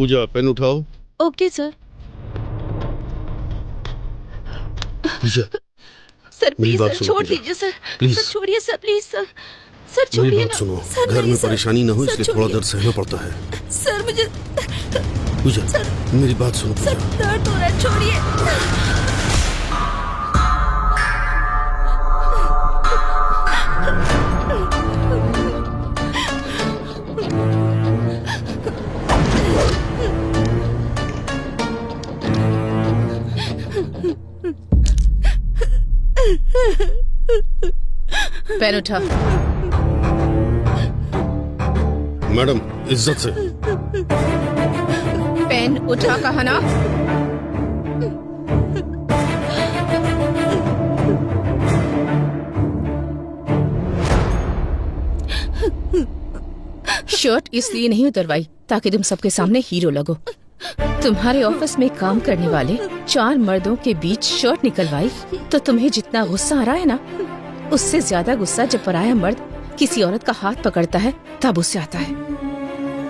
पूजा pen उठाओ। Okay sir. Pooja sir मेरी please बात सर सुनो, छोड़ पूजा। दीजिए सर। प्लीज। सर छोड़िए सर प्लीज सर। सर मेरी छोड़िए बात ना सुनो, सर, घर नहीं, में सर। परेशानी ना हो सर, इसलिए थोड़ा छोड़िए। दर्द सहना पड़ता है। सर मुझे पूजा मेरी बात सुनो सर पूजा। दर्द हो रहा है, छोड़िए। पेन उठा। मैडम इज्जत से। पेन उठा कहा ना। शर्ट इसलिए नहीं उतरवाई ताकि तुम सबके सामने हीरो लगो। तुम्हारे ऑफिस में काम करने वाले 4 मर्दों के बीच शर्ट निकलवाई तो तुम्हें जितना गुस्सा आ रहा है ना, उससे ज्यादा गुस्सा जब पराया मर्द किसी औरत का हाथ पकड़ता है तब उससे आता है।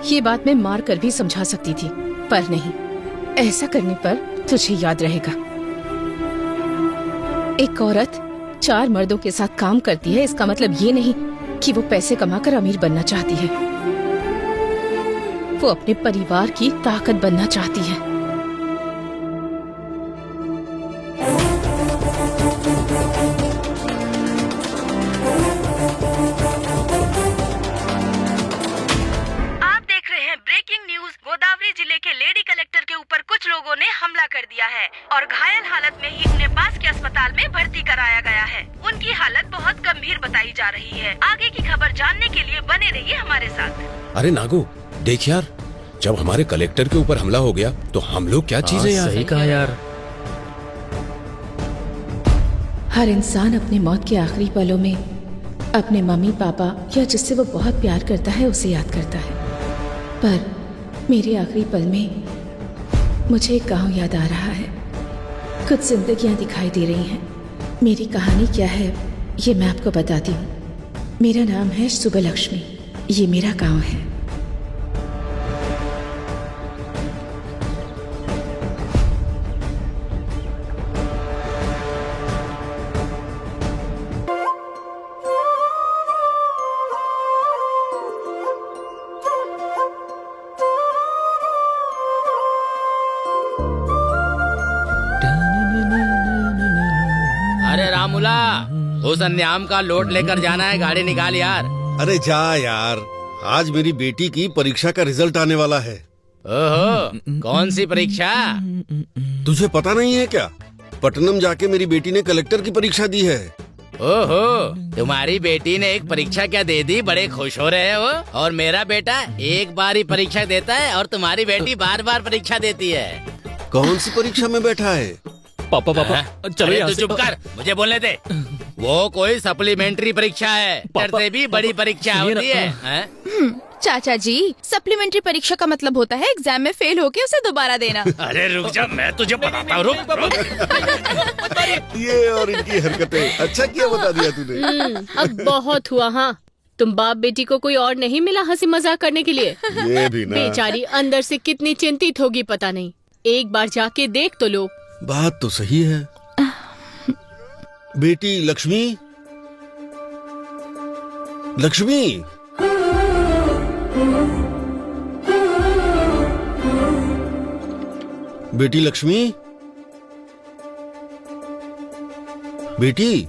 ये बात मैं मार कर भी समझा सकती थी, पर नहीं। ऐसा करने पर तुझे याद रहेगा। एक औरत 4 मर्दों के साथ काम करती है, इसका मतलब ये नहीं कि वो पैसे कमाकर अमीर बनना चाहती है। वो अपने परिवार की ताकत बनना चाहती है। गोदावरी जिले के लेडी कलेक्टर के ऊपर कुछ लोगों ने हमला कर दिया है और घायल हालत में ही उन्हें पास के अस्पताल में भर्ती कराया गया है। उनकी हालत बहुत गंभीर बताई जा रही है। आगे की खबर जानने के लिए बने रहिए हमारे साथ। अरे नागू देख यार, जब हमारे कलेक्टर के ऊपर हमला हो गया तो हम लोग क्या चीजें यार। सही कहा यार। हर इंसान अपने मौत के आखिरी पलों में अपने मम्मी पापा या जिससे वो बहुत प्यार करता है उसे याद करता है, पर मेरे आखिरी पल में मुझे एक गांव याद आ रहा है। कुछ जिंदगियां दिखाई दे रही हैं। मेरी कहानी क्या है ये मैं आपको बताती हूँ। मेरा नाम है सुबलक्ष्मी, ये मेरा गांव है। अरे रामुला, उस अन्याम का लोट लेकर जाना है, गाड़ी निकाल यार। अरे जा यार, आज मेरी बेटी की परीक्षा का रिजल्ट आने वाला है। ओहो, कौन सी परीक्षा? तुझे पता नहीं है क्या? पटनम जाके मेरी बेटी ने कलेक्टर की परीक्षा दी है। ओहो, तुम्हारी बेटी ने एक परीक्षा क्या दे दी, बड़े खुश हो रहे हो। और मेरा बेटा एक बार ही परीक्षा देता है और तुम्हारी बेटी बार बार परीक्षा देती है। कौन सी परीक्षा में बैठा है? पापा चलो यहाँ से। चुप कर, मुझे बोलने दे। वो कोई सप्लीमेंट्री परीक्षा है, से भी बड़ी परीक्षा होती है। चाचा जी, सप्लीमेंट्री परीक्षा का मतलब होता है एग्जाम में फेल होके उसे दोबारा देना। अरे रुक जा, मैं तुझे बताता हूँ। रुक। ये और इनकी हरकतें। अच्छा किया बता दिया तूने। अब बहुत हुआ। हाँ, तुम बाप बेटी को कोई और नहीं मिला हंसी मजाक करने के लिए? ये भी ना। बेचारी अंदर से कितनी चिंतित होगी पता नहीं। एक बार जाके देख तो लो। बात तो सही है। बेटी लक्ष्मी, लक्ष्मी, बेटी लक्ष्मी, बेटी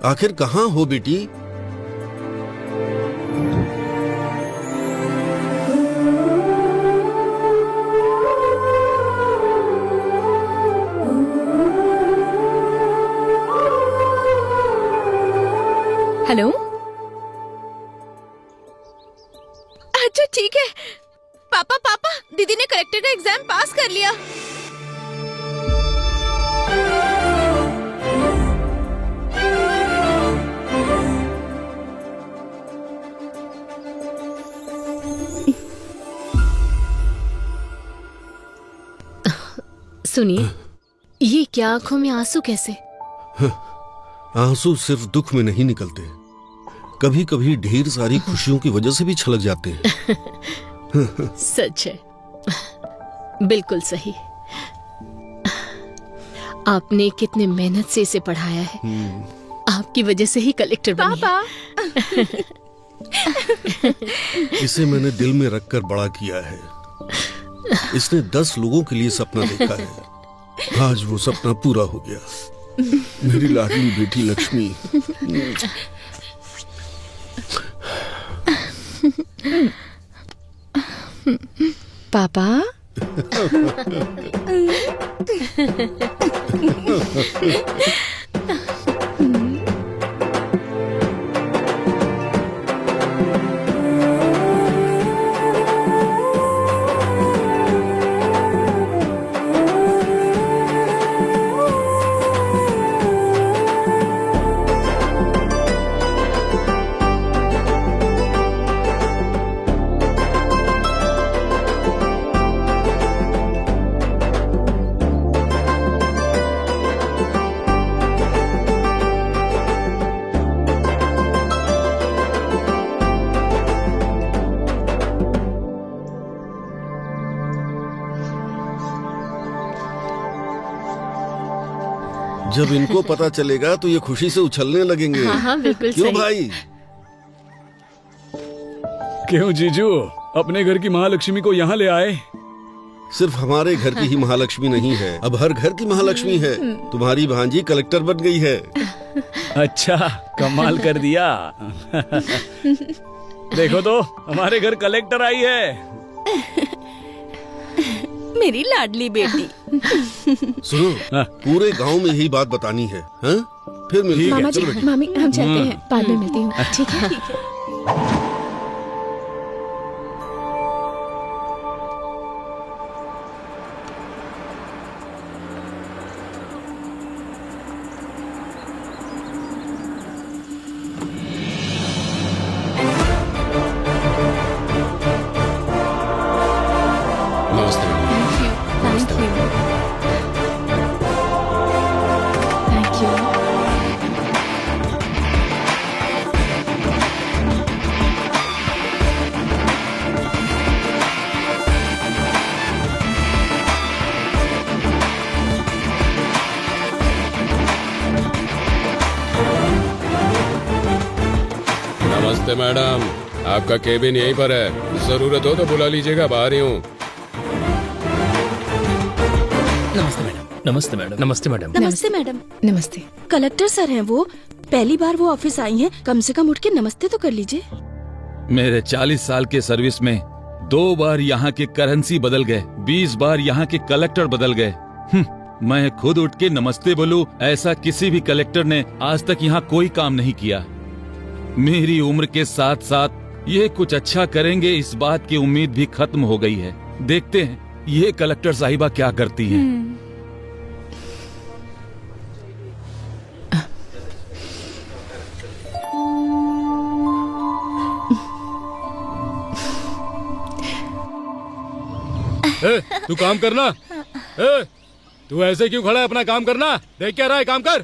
आखिर कहाँ हो बेटी? हेलो। अच्छा ठीक है। पापा, दीदी ने कलेक्टर का एग्जाम पास कर लिया। सुनिए, ये क्या आंखों में आंसू कैसे? आंसू सिर्फ दुख में नहीं निकलते, कभी कभी ढेर सारी खुशियों की वजह से भी छलक जाते हैं। सच है, बिल्कुल सही। आपने कितने मेहनत से इसे पढ़ाया है। आपकी वजह से ही कलेक्टर बनी है। पापा इसे मैंने दिल में रखकर बड़ा किया है। इसने 10 लोगों के लिए सपना देखा है। आज वो सपना पूरा हो गया। मेरी लाडली बेटी लक्ष्मी। पापा जब इनको पता चलेगा तो ये खुशी से उछलने लगेंगे। हाँ हाँ बिल्कुल क्यों सही। भाई? क्यों जीजू, अपने घर की महालक्ष्मी को यहाँ ले आए? सिर्फ हमारे घर की ही महालक्ष्मी नहीं है, अब हर घर की महालक्ष्मी है। तुम्हारी भांजी कलेक्टर बन गई है। अच्छा, कमाल कर दिया। देखो तो, हमारे घर कलेक्टर आई है। मेरी लाडली बेटी। सुनो, पूरे गांव में यही बात बतानी है। हाँ? फिर मिलते हैं। मामा जी, चलो बेटी। मामी हम चलते हैं, बाद में मिलती हूँ। ठीक है। नमस्ते मैडम। Thank you. नमस्ते मैडम, आपका केबिन यहीं पर है, जरूरत हो तो बुला लीजिएगा, बाहर ही हूँ। नमस्ते मैडम। नमस्ते मैडम। नमस्ते मैडम। नमस्ते मैडम। नमस्ते। कलेक्टर सर हैं वो। पहली बार वो ऑफिस आई हैं, कम से कम उठ के नमस्ते तो कर लीजिए। मेरे 40 साल के सर्विस में 2 बार यहाँ के करेंसी बदल गए, 20 बार यहाँ के कलेक्टर बदल गए। मैं खुद उठ के नमस्ते बोलूं, ऐसा किसी भी कलेक्टर ने आज तक यहाँ कोई काम नहीं किया। मेरी उम्र के साथ साथ ये कुछ अच्छा करेंगे, इस बात की उम्मीद भी खत्म हो गई है। देखते हैं ये कलेक्टर साहिबा क्या करती हैं। तू काम करना। तू ऐसे क्यों खड़ा है? अपना काम करना। देख क्या रहा है, काम कर।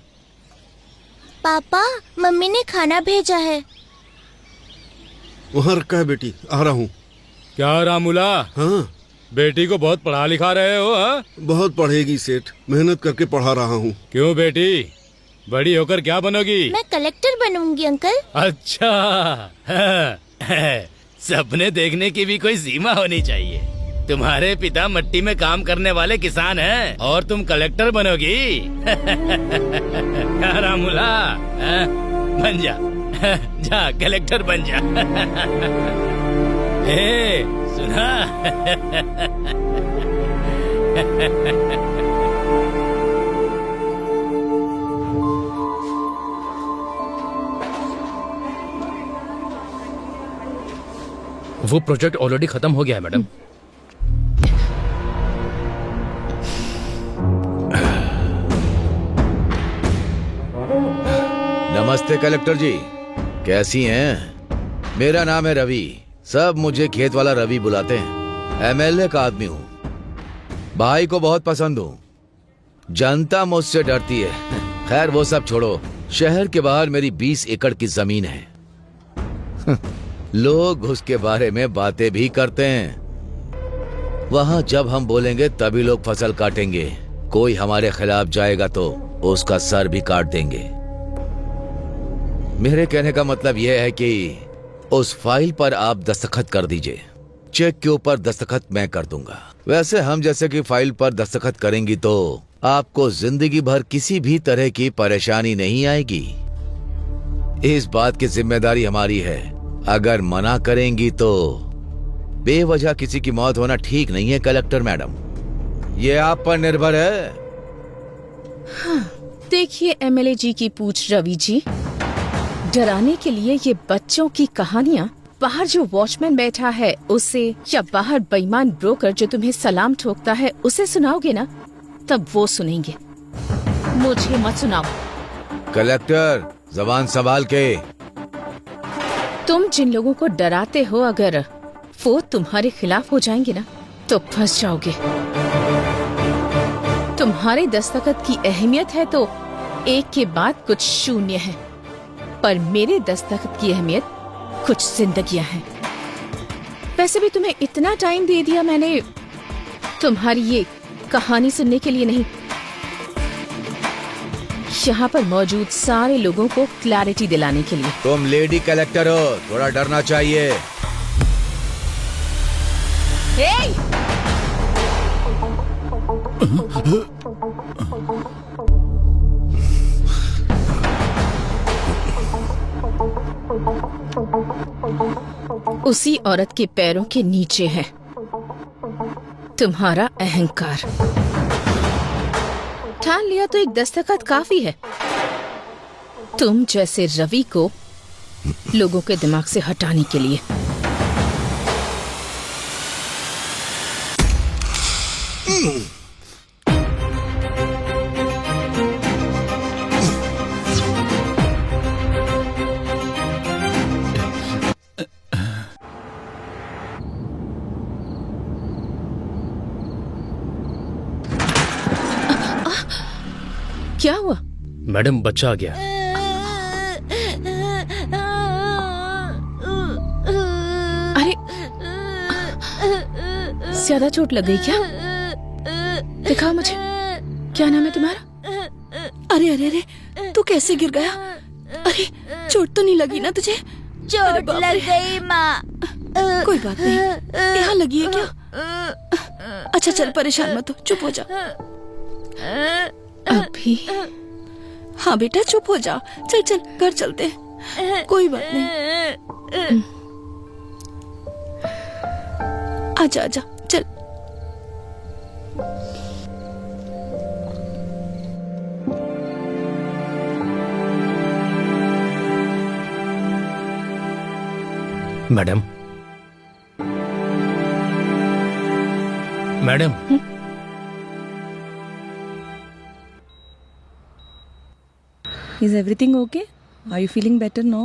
पापा, मम्मी ने खाना भेजा है। वहाँ रखा है बेटी, आ रहा हूँ। क्या रामूला, हाँ, बेटी को बहुत पढ़ा लिखा रहे हो? हाँ, बहुत पढ़ेगी सेठ, मेहनत करके पढ़ा रहा हूँ। क्यों बेटी, बड़ी होकर क्या बनोगी? मैं कलेक्टर बनूंगी अंकल। अच्छा, सपने देखने की भी कोई सीमा होनी चाहिए। तुम्हारे पिता मिट्टी में काम करने वाले किसान हैं और तुम कलेक्टर बनोगी। रामूला, बन जा, जा कलेक्टर बन जा। ए, सुना? वो प्रोजेक्ट ऑलरेडी खत्म हो गया है मैडम। नमस्ते कलेक्टर जी, कैसी हैं? मेरा नाम है रवि, सब मुझे खेत वाला रवि बुलाते हैं। एमएलए का आदमी हूँ, भाई को बहुत पसंद हूँ। जनता मुझसे डरती है। खैर वो सब छोड़ो, शहर के बाहर मेरी 20 एकड़ की जमीन है। लोग उसके बारे में बातें भी करते हैं। वहाँ जब हम बोलेंगे तभी लोग फसल काटेंगे। कोई हमारे खिलाफ जाएगा तो उसका सर भी काट देंगे। मेरे कहने का मतलब यह है कि उस फाइल पर आप दस्तखत कर दीजिए। चेक के ऊपर दस्तखत मैं कर दूंगा। वैसे हम जैसे कि फाइल पर दस्तखत करेंगी तो आपको जिंदगी भर किसी भी तरह की परेशानी नहीं आएगी। इस बात की जिम्मेदारी हमारी है। अगर मना करेंगी तो बेवजह किसी की मौत होना ठीक नहीं है कलेक्टर मैडम। ये आप पर निर्भर है। हाँ, देखिए एमएलए जी की पूछ रवि जी, डराने के लिए ये बच्चों की कहानियाँ बाहर जो वॉचमैन बैठा है उसे, या बाहर बेईमान ब्रोकर जो तुम्हें सलाम ठोकता है उसे सुनाओगे ना, तब वो सुनेंगे। मुझे मत सुनाओ। कलेक्टर जबान संभाल के। तुम जिन लोगों को डराते हो, अगर वो तुम्हारे खिलाफ हो जाएंगे ना तो फंस जाओगे। तुम्हारे दस्तखत की अहमियत है तो एक के बाद कुछ शून्य है, पर मेरे दस्तखत की अहमियत कुछ जिंदगियां हैं। वैसे भी तुम्हें इतना टाइम दे दिया मैंने तुम्हारी ये कहानी सुनने के लिए नहीं, यहाँ पर मौजूद सारे लोगों को क्लैरिटी दिलाने के लिए। तुम लेडी कलेक्टर हो, थोड़ा डरना चाहिए। उसी औरत के पैरों के नीचे है तुम्हारा अहंकार। ठान लिया तो एक दस्तखत काफी है। तुम जैसे रवि को लोगों के दिमाग से हटाने के लिए। क्या हुआ? मैडम बच्चा आ गया। अरे ज्यादा चोट लग गई क्या? दिखाओ मुझे, क्या नाम है तुम्हारा? अरे अरे अरे, तू कैसे गिर गया? अरे चोट तो नहीं लगी ना तुझे? चोट लग गई माँ। कोई बात नहीं, यहाँ लगी है क्या? अच्छा चल, परेशान मत हो, चुप हो जा। अभी? हाँ बेटा चुप हो जा। चल चल घर चलते हैं, कोई बात नहीं। आजा आजा चल। Madam, madam, Is everything okay? Are you feeling better now?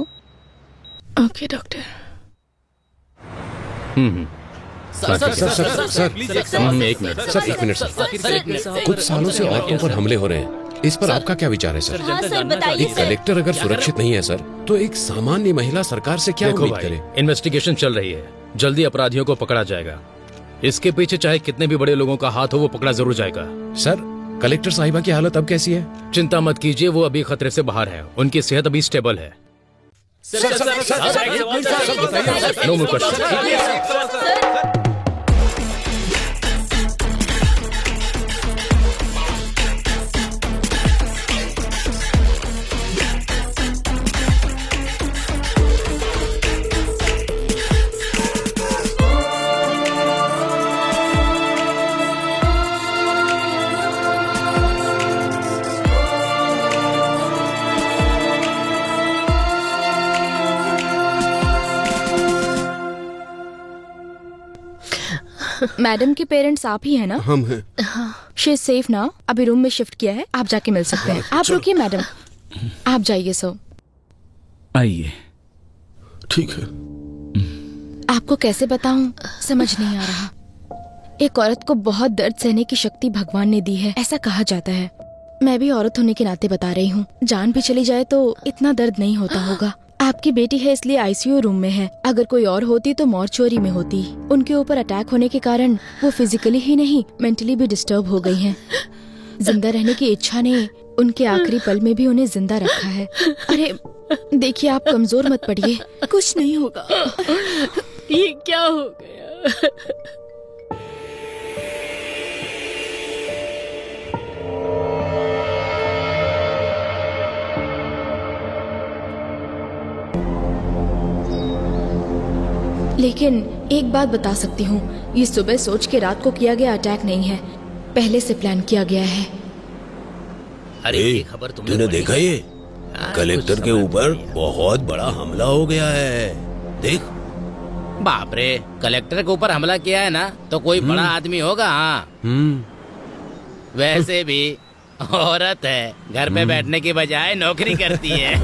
Okay doctor. एक मिनट सर। कुछ सालों से औरतों पर हमले हो रहे हैं, इस पर आपका क्या विचार है सर? हाँ सर बताइए एक कलेक्टर अगर सुरक्षित नहीं है सर, तो एक सामान्य महिला सरकार से क्या उम्मीद करे? इन्वेस्टिगेशन चल रही है, जल्दी अपराधियों को पकड़ा जाएगा। इसके पीछे चाहे कितने भी बड़े लोगों का हाथ हो, वो पकड़ा जरूर जाएगा। सर कलेक्टर साहिबा की हालत अब कैसी है? चिंता मत कीजिए, वो अभी खतरे से बाहर है। उनकी सेहत अभी स्टेबल है। No more question. मैडम के पेरेंट्स आप ही है ना? हम हैं। शी इज सेफ ना? अभी रूम में शिफ्ट किया है, आप जाके मिल सकते हैं। आप रुकिए मैडम, आप जाइए। सो आइए। ठीक है। आपको कैसे बताऊं, समझ नहीं आ रहा। एक औरत को बहुत दर्द सहने की शक्ति भगवान ने दी है, ऐसा कहा जाता है। मैं भी औरत होने के नाते बता रही हूँ। जान भी चली जाए तो इतना दर्द नहीं होता होगा, आपकी बेटी है इसलिए आईसीयू रूम में है। अगर कोई और होती तो मॉर्चुरी में होती। उनके ऊपर अटैक होने के कारण वो फिजिकली ही नहीं मेंटली भी डिस्टर्ब हो गई हैं। जिंदा रहने की इच्छा ने उनके आखिरी पल में भी उन्हें जिंदा रखा है। अरे देखिए, आप कमजोर मत पड़िए, कुछ नहीं होगा। ये क्या हो गया? लेकिन एक बात बता सकती हूँ, ये सुबह सोच के रात को किया गया अटैक नहीं है, पहले से प्लान किया गया है। अरे ये खबर तूने देखा ये? कलेक्टर के ऊपर बहुत बड़ा हमला हो गया है। देख। बाप रे, कलेक्टर के ऊपर हमला किया है ना, तो कोई बड़ा आदमी होगा। हाँ वैसे भी औरत है, घर पे बैठने की बजाय नौकरी करती है।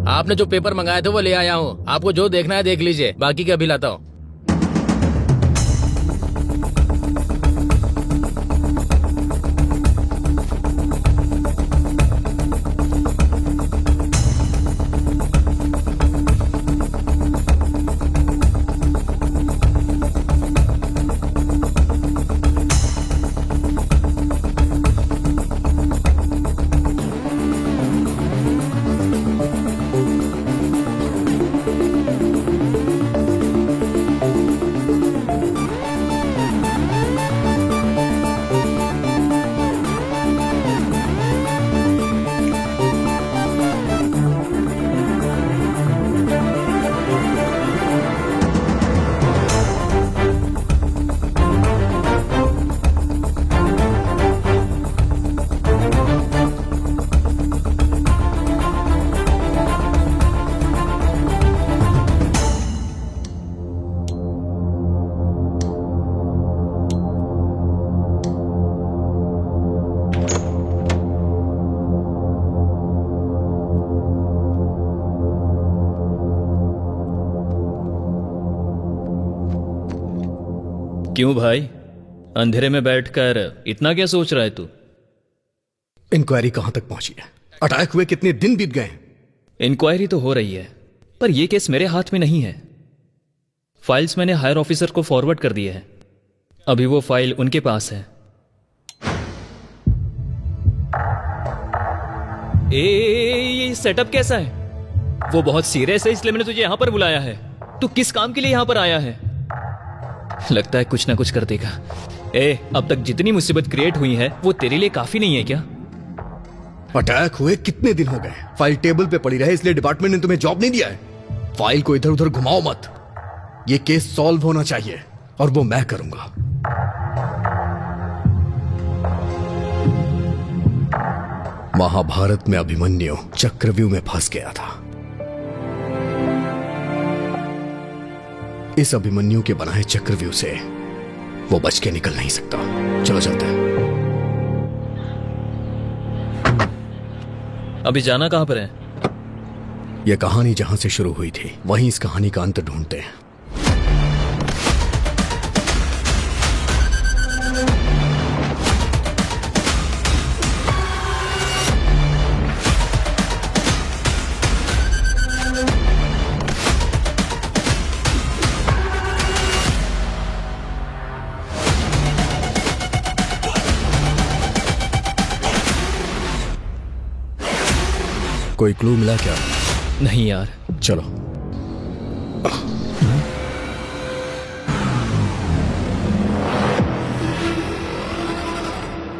आपने जो पेपर मंगाए थे वो ले आया हूँ। आपको जो देखना है देख लीजिए, बाकी क्या भी लाता हूँ। क्यों भाई, अंधेरे में बैठकर इतना क्या सोच रहा है तू? इंक्वायरी कहां तक पहुंची है? अटैक हुए कितने दिन बीत गए? इंक्वायरी तो हो रही है, पर यह केस मेरे हाथ में नहीं है। फाइल्स मैंने हायर ऑफिसर को फॉरवर्ड कर दिए हैं। अभी वो फाइल उनके पास है। ये सेटअप कैसा है? वो बहुत सीरियस है, इसलिए मैंने तुझे यहां पर बुलाया है। तू किस काम के लिए यहां पर आया है? लगता है कुछ ना कुछ कर देगा। अब तक जितनी मुसीबत क्रिएट हुई है वो तेरे लिए काफी नहीं है क्या? अटैक हुए कितने दिन हो गए? फाइल टेबल पे पड़ी रहे इसलिए डिपार्टमेंट ने तुम्हें जॉब नहीं दिया है। फाइल को इधर उधर घुमाओ मत। ये केस सॉल्व होना चाहिए और वो मैं करूंगा। महाभारत में अभिमन्यु चक्रव्यूह में फंस गया था। इस अभिमन्यु के बनाए चक्रव्यूह से वो बच के निकल नहीं सकता। चलो चलते हैं। अभी जाना कहां पर है? यह कहानी जहां से शुरू हुई थी वहीं इस कहानी का अंत ढूंढते हैं। कोई क्लू मिला क्या? नहीं यार। चलो।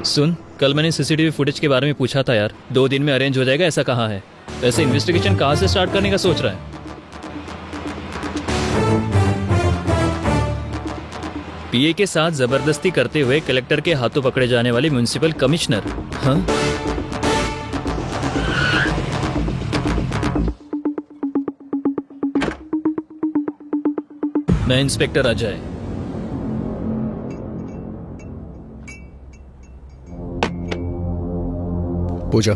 सुन, कल मैंने सीसीटीवी फुटेज के बारे में पूछा था यार। 2 दिन में अरेंज हो जाएगा ऐसा कहा है। वैसे इन्वेस्टिगेशन कहां से स्टार्ट करने का सोच रहा है? पीए के साथ जबरदस्ती करते हुए कलेक्टर के हाथों पकड़े जाने वाले म्युनिसिपल कमिश्नर। हाँ, मैं इंस्पेक्टर अजय। पूजा,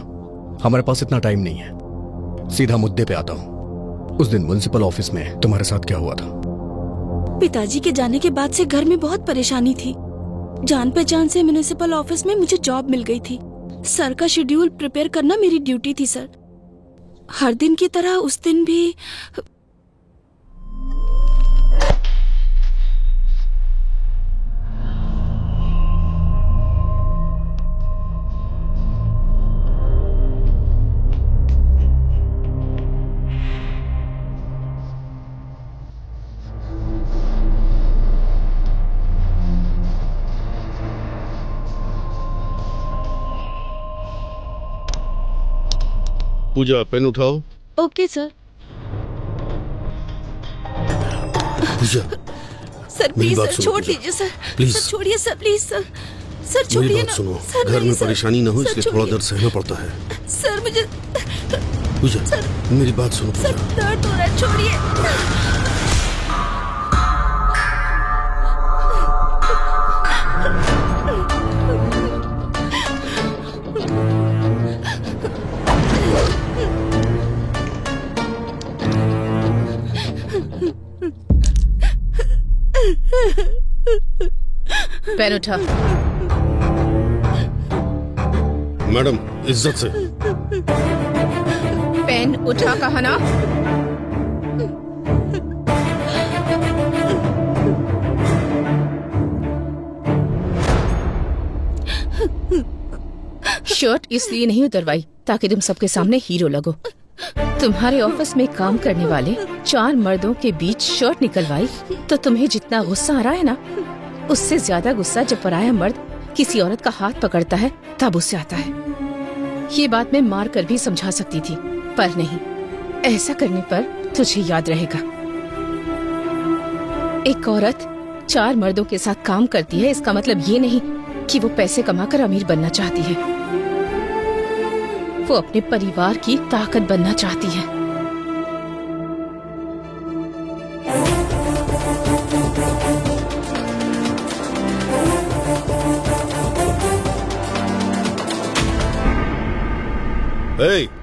हमारे पास इतना टाइम नहीं है, सीधा मुद्दे पे आता हूँ। उस दिन म्युनिसिपल ऑफिस में तुम्हारे साथ क्या हुआ था? पिताजी के जाने के बाद से घर में बहुत परेशानी थी। जान पहचान से म्युनिसिपल ऑफिस में मुझे जॉब मिल गई थी। सर का शेड्यूल प्रिपेयर करना मेरी ड्यूटी थी सर। हर दिन की तरह उस दिन भी पूजा पेन उठाओ। Okay sir. पूजा सर मेरी प्लीज बात सर सुनो, छोड़ पूजा। दीजिए सर। प्लीज। सर छोड़िए सर प्लीज सर। सर मेरी छोड़िए बात ना सुनो, सर। घर नहीं, में सर। परेशानी ना हो सर, इसलिए थोड़ा छोड़िए। दर्द सहना पड़ता है। सर मुझे पूजा मेरी बात सुनो सर पूजा। दर्द हो रहा है, छोड़िए। पेन उठा। मैडम इज्जत से। पेन उठा कहा ना। शर्ट इसलिए नहीं उतरवाई ताकि तुम सबके सामने हीरो लगो। तुम्हारे ऑफिस में काम करने वाले 4 मर्दों के बीच शर्ट निकलवाई तो तुम्हें जितना गुस्सा आ रहा है ना, उससे ज्यादा गुस्सा जब पराया मर्द किसी औरत का हाथ पकड़ता है तब उससे आता है। ये बात मैं मार कर भी समझा सकती थी, पर नहीं। ऐसा करने पर तुझे याद रहेगा। एक औरत 4 मर्दों के साथ काम करती है, इसका मतलब ये नहीं कि वो पैसे कमाकर अमीर बनना चाहती है। वो अपने परिवार की ताकत बनना चाहती है।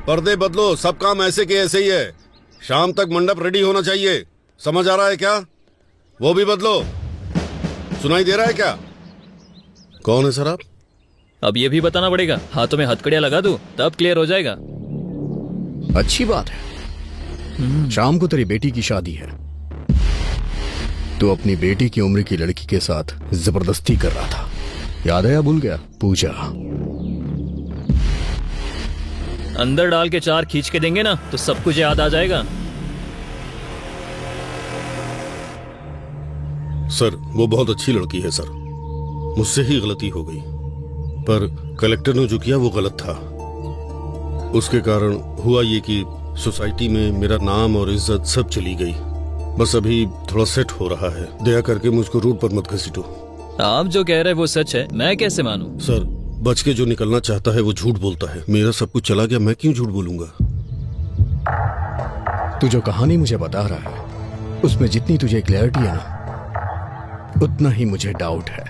पर्दे बदलो, सब काम ऐसे के ऐसे ही है। शाम तक मंडप रेडी होना चाहिए, समझ आ रहा है क्या? वो भी बदलो। सुनाई दे रहा है क्या? कौन है सर आप? अब ये भी बताना पड़ेगा। हाथों में हथकड़ियां लगा दूं तब क्लियर हो जाएगा। अच्छी बात है। शाम को तेरी बेटी की शादी है। तू अपनी बेटी की उम्र की लड़की के साथ जबरदस्ती कर रहा था, याद है या भूल गया? पूजा अंदर डाल के 4 खींच के देंगे ना तो सब कुछ याद आ जाएगा। सर वो बहुत अच्छी लड़की है सर, मुझसे ही गलती हो गई, पर कलेक्टर ने जो किया वो गलत था। उसके कारण हुआ ये कि सोसाइटी में मेरा नाम और इज्जत सब चली गई। बस अभी थोड़ा सेट हो रहा है। दया करके मुझको रोड पर मत घसीटो। आप जो कह रहे हैं वो सच है, मैं कैसे मानूं? सर बच के जो निकलना चाहता है वो झूठ बोलता है। मेरा सब कुछ चला गया, मैं क्यों झूठ बोलूंगा? तू जो कहानी मुझे बता रहा है उसमें जितनी तुझे क्लैरिटी है ना, उतना ही मुझे डाउट है।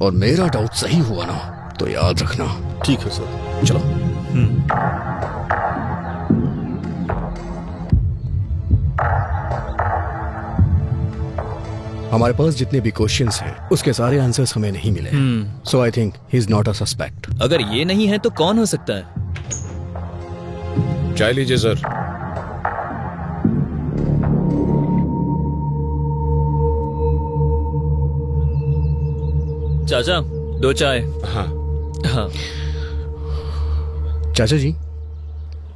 और मेरा डाउट सही हुआ ना तो याद रखना। ठीक है सर, चलो। हमारे पास जितने भी क्वेश्चंस हैं उसके सारे आंसर्स हमें नहीं मिले। So I think he is not a suspect. अगर ये नहीं है तो कौन हो सकता है? चाय लीजिए सर। चाचा 2 चाय। हाँ हाँ। चाचा जी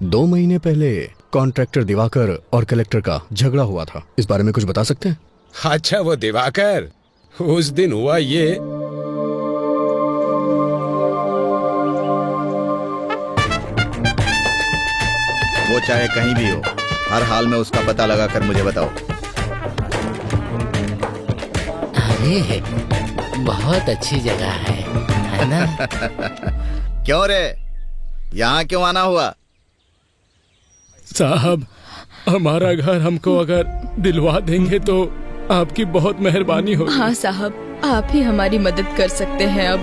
2 महीने पहले कॉन्ट्रैक्टर दिवाकर और कलेक्टर का झगड़ा हुआ था, इस बारे में कुछ बता सकते हैं? अच्छा वो दिवाकर, उस दिन हुआ ये। वो चाहे कहीं भी हो, हर हाल में उसका पता लगाकर मुझे बताओ। अरे बहुत अच्छी जगह है ना? क्यों रे, यहाँ क्यों आना हुआ? साहब हमारा घर हमको अगर दिलवा देंगे तो आपकी बहुत मेहरबानी होगी। हाँ साहब, आप ही हमारी मदद कर सकते हैं। अब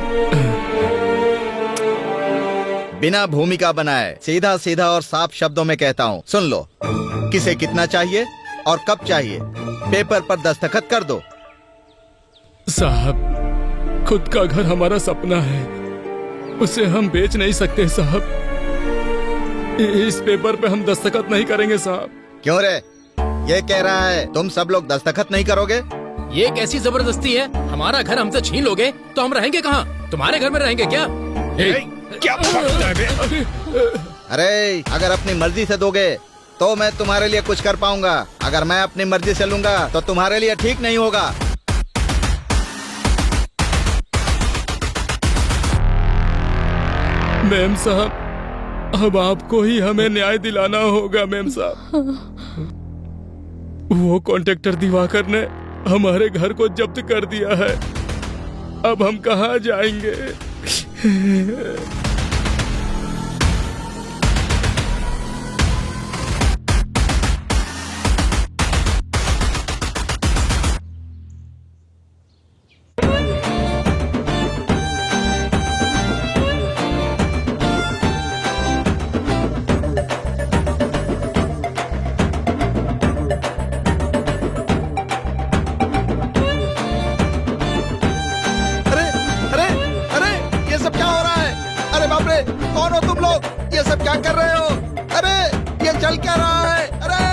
बिना भूमिका बनाए सीधा सीधा और साफ शब्दों में कहता हूँ, सुन लो। किसे कितना चाहिए और कब चाहिए, पेपर पर दस्तखत कर दो। साहब, खुद का घर हमारा सपना है, उसे हम बेच नहीं सकते साहब। इस पेपर पे हम दस्तखत नहीं करेंगे साहब। क्यों रे, ये कह रहा है तुम सब लोग दस्तखत नहीं करोगे? ये कैसी जबरदस्ती है? हमारा घर हमसे छीन लोगे तो हम रहेंगे कहाँ? तुम्हारे घर में रहेंगे क्या? क्या अरे, अगर अपनी मर्जी से दोगे तो मैं तुम्हारे लिए कुछ कर पाऊंगा, अगर मैं अपनी मर्जी से लूंगा तो तुम्हारे लिए ठीक नहीं होगा। मेम साहब, अब आपको ही हमें न्याय दिलाना होगा मेम साहब। वो कॉन्ट्रैक्टर दिवाकर ने हमारे घर को जब्त कर दिया है, अब हम कहाँ जाएंगे? कौन हो तुम लोग? ये सब क्या कर रहे हो? अरे ये चल क्या रहा है? अरे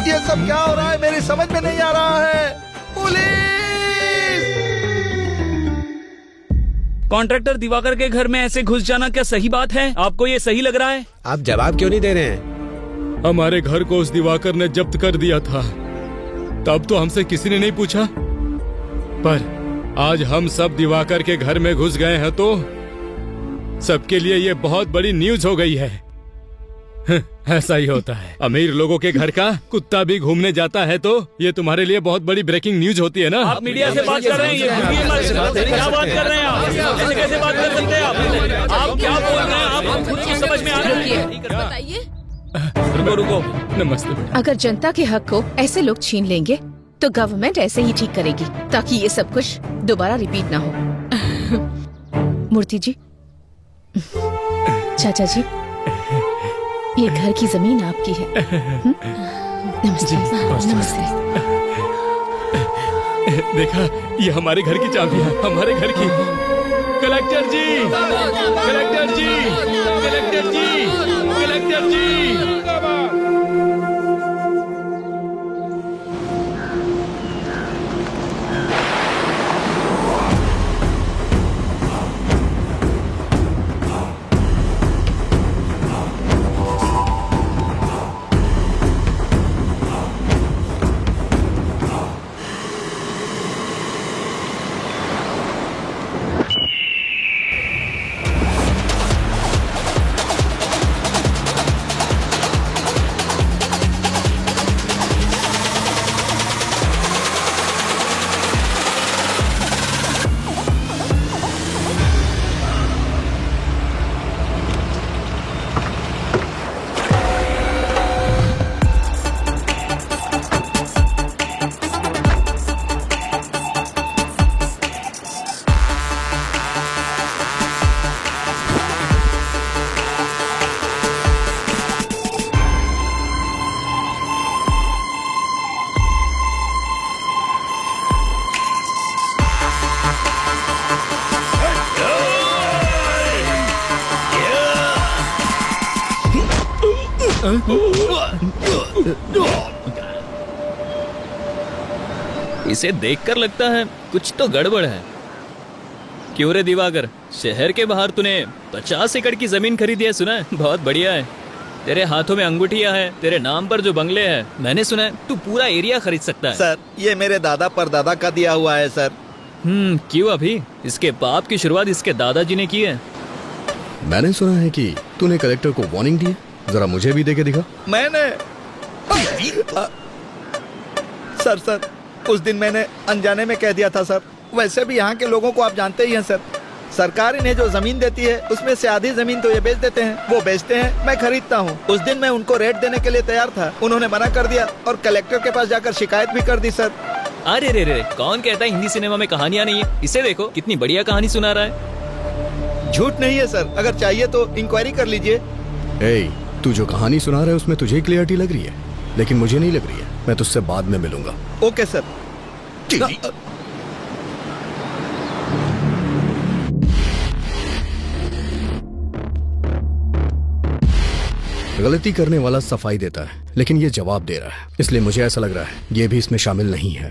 ये सब क्या हो रहा है? मेरी समझ में नहीं आ रहा है। पुलिस! कॉन्ट्रैक्टर दिवाकर के घर में ऐसे घुस जाना क्या सही बात है? आपको ये सही लग रहा है? आप जवाब क्यों नहीं दे रहे हैं? हमारे घर को उस दिवाकर ने जब्त कर दिया था, तब तो हमसे किसी ने नहीं पूछा, पर आज हम सब दिवाकर के घर में घुस गए हैं तो सबके लिए ये बहुत बड़ी न्यूज हो गई है। ऐसा ही होता है, अमीर लोगों के घर का कुत्ता भी घूमने जाता है तो ये तुम्हारे लिए बहुत बड़ी ब्रेकिंग न्यूज होती है ना। आप मीडिया से बात कर रहे हैं, क्या बात कर रहे हैं आप? ऐसे कैसे बात कर सकते हैं आप क्या बोल रहे हैं? आप खुद को समझ में आ रहा है? बताइए। रुको रुको, नमस्ते। अगर जनता के हक को ऐसे लोग छीन लेंगे तो गवर्नमेंट ऐसे ही ठीक करेगी ताकि ये सब कुछ दोबारा रिपीट ना हो। मूर्ति जी, चाचा जी, ये घर की जमीन आपकी है। नमस्ते। नमस्ते। देखा, ये हमारे घर की चाबी है, हमारे घर की। कलेक्टर जी, कलेक्टर जी, कलेक्टर जी, कलेक्टर जी। इसे देखकर लगता है कुछ तो गड़बड़ है। क्यों रे दिवाकर, शहर के बाहर तूने 50 एकड़ की जमीन खरीदी है, सुना है? बहुत बढ़िया है। तेरे हाथों में अंगूठियां है, तेरे नाम पर जो बंगले हैं, मैंने सुना है तू पूरा एरिया खरीद सकता है। सर, ये मेरे दादा परदादा का दिया हुआ है सर। क्यों अभी? इसके पाप की शुरुआत इसके दादाजी ने की है। मैंने सुना है कि तूने कलेक्टर को वार्निंग दी है, जरा मुझे भी देके दिखा। मैंने सर उस दिन मैंने अनजाने में कह दिया था सर। वैसे भी यहाँ के लोगों को आप जानते ही हैं सर, सरकार इन्हें जो जमीन देती है उसमें से आधी जमीन तो ये बेच देते हैं, वो बेचते हैं, मैं खरीदता हूँ। उस दिन मैं उनको रेट देने के लिए तैयार था, उन्होंने मना कर दिया और कलेक्टर के पास जाकर शिकायत भी कर दी सर। अरे रे रे, कौन कहता है हिंदी सिनेमा में कहानियां नहीं है? इसे देखो, कितनी बढ़िया कहानी सुना रहा है। झूठ नहीं है सर, अगर चाहिए तो इंक्वायरी कर लीजिए। ए, तू जो कहानी सुना रहा है उसमें तुझे क्लियरिटी लग रही है, लेकिन मुझे नहीं लग रही है। मैं तुझसे बाद में मिलूंगा। Okay sir. गलती करने वाला सफाई देता है, लेकिन ये जवाब दे रहा है, इसलिए मुझे ऐसा लग रहा है ये भी इसमें शामिल नहीं है।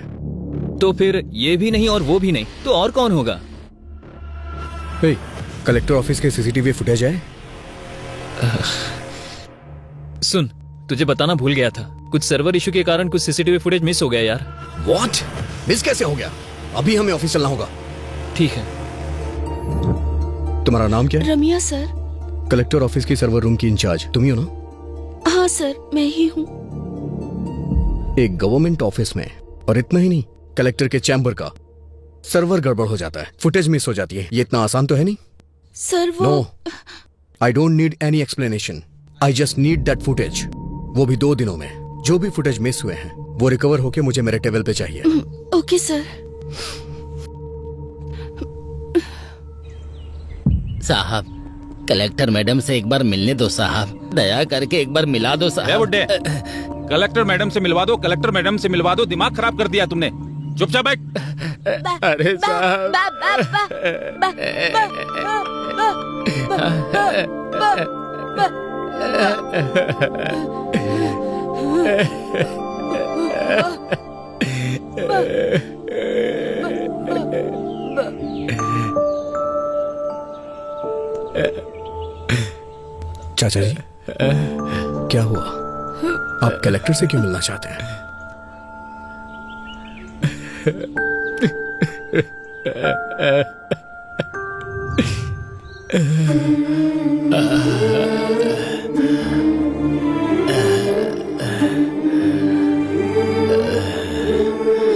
तो फिर ये भी नहीं और वो भी नहीं, तो और कौन होगा? ए, कलेक्टर ऑफिस के सीसीटीवी फुटेज है? सुन, तुझे बताना भूल गया था, कुछ सर्वर इशू के कारण कुछ सीसीटीवी फुटेज मिस हो गया यार। व्हाट? मिस कैसे हो गया? अभी हमें ऑफिस चलना होगा। ठीक है। तुम्हारा नाम क्या है? रमिया सर। कलेक्टर ऑफिस की सर्वर रूम की इंचार्ज तुम ही हो ना? हाँ सर, मैं ही हूँ। एक गवर्नमेंट ऑफिस में, और इतना ही नहीं, कलेक्टर के चैम्बर का सर्वर गड़बड़ हो जाता है, फुटेज मिस हो जाती है। ये इतना आसान तो है नहीं। सर वो no, I don't need any explanation, I just need that footage. वो भी 2 दिनों में। जो भी फुटेज मिस हुए हैं वो रिकवर होके मुझे मेरे टेबल पे चाहिए। Okay sir. साहब, कलेक्टर मैडम से एक बार मिलने दो साहब, दया करके एक बार मिला दो साहब। बुड्ढे, कलेक्टर मैडम से मिलवा दो, कलेक्टर मैडम से मिलवा दो। दिमाग खराब कर दिया तुमने। चुपचाप बैठ। अरे साहब, चाचा जी, क्या हुआ? आप कलेक्टर से क्यों मिलना चाहते हैं?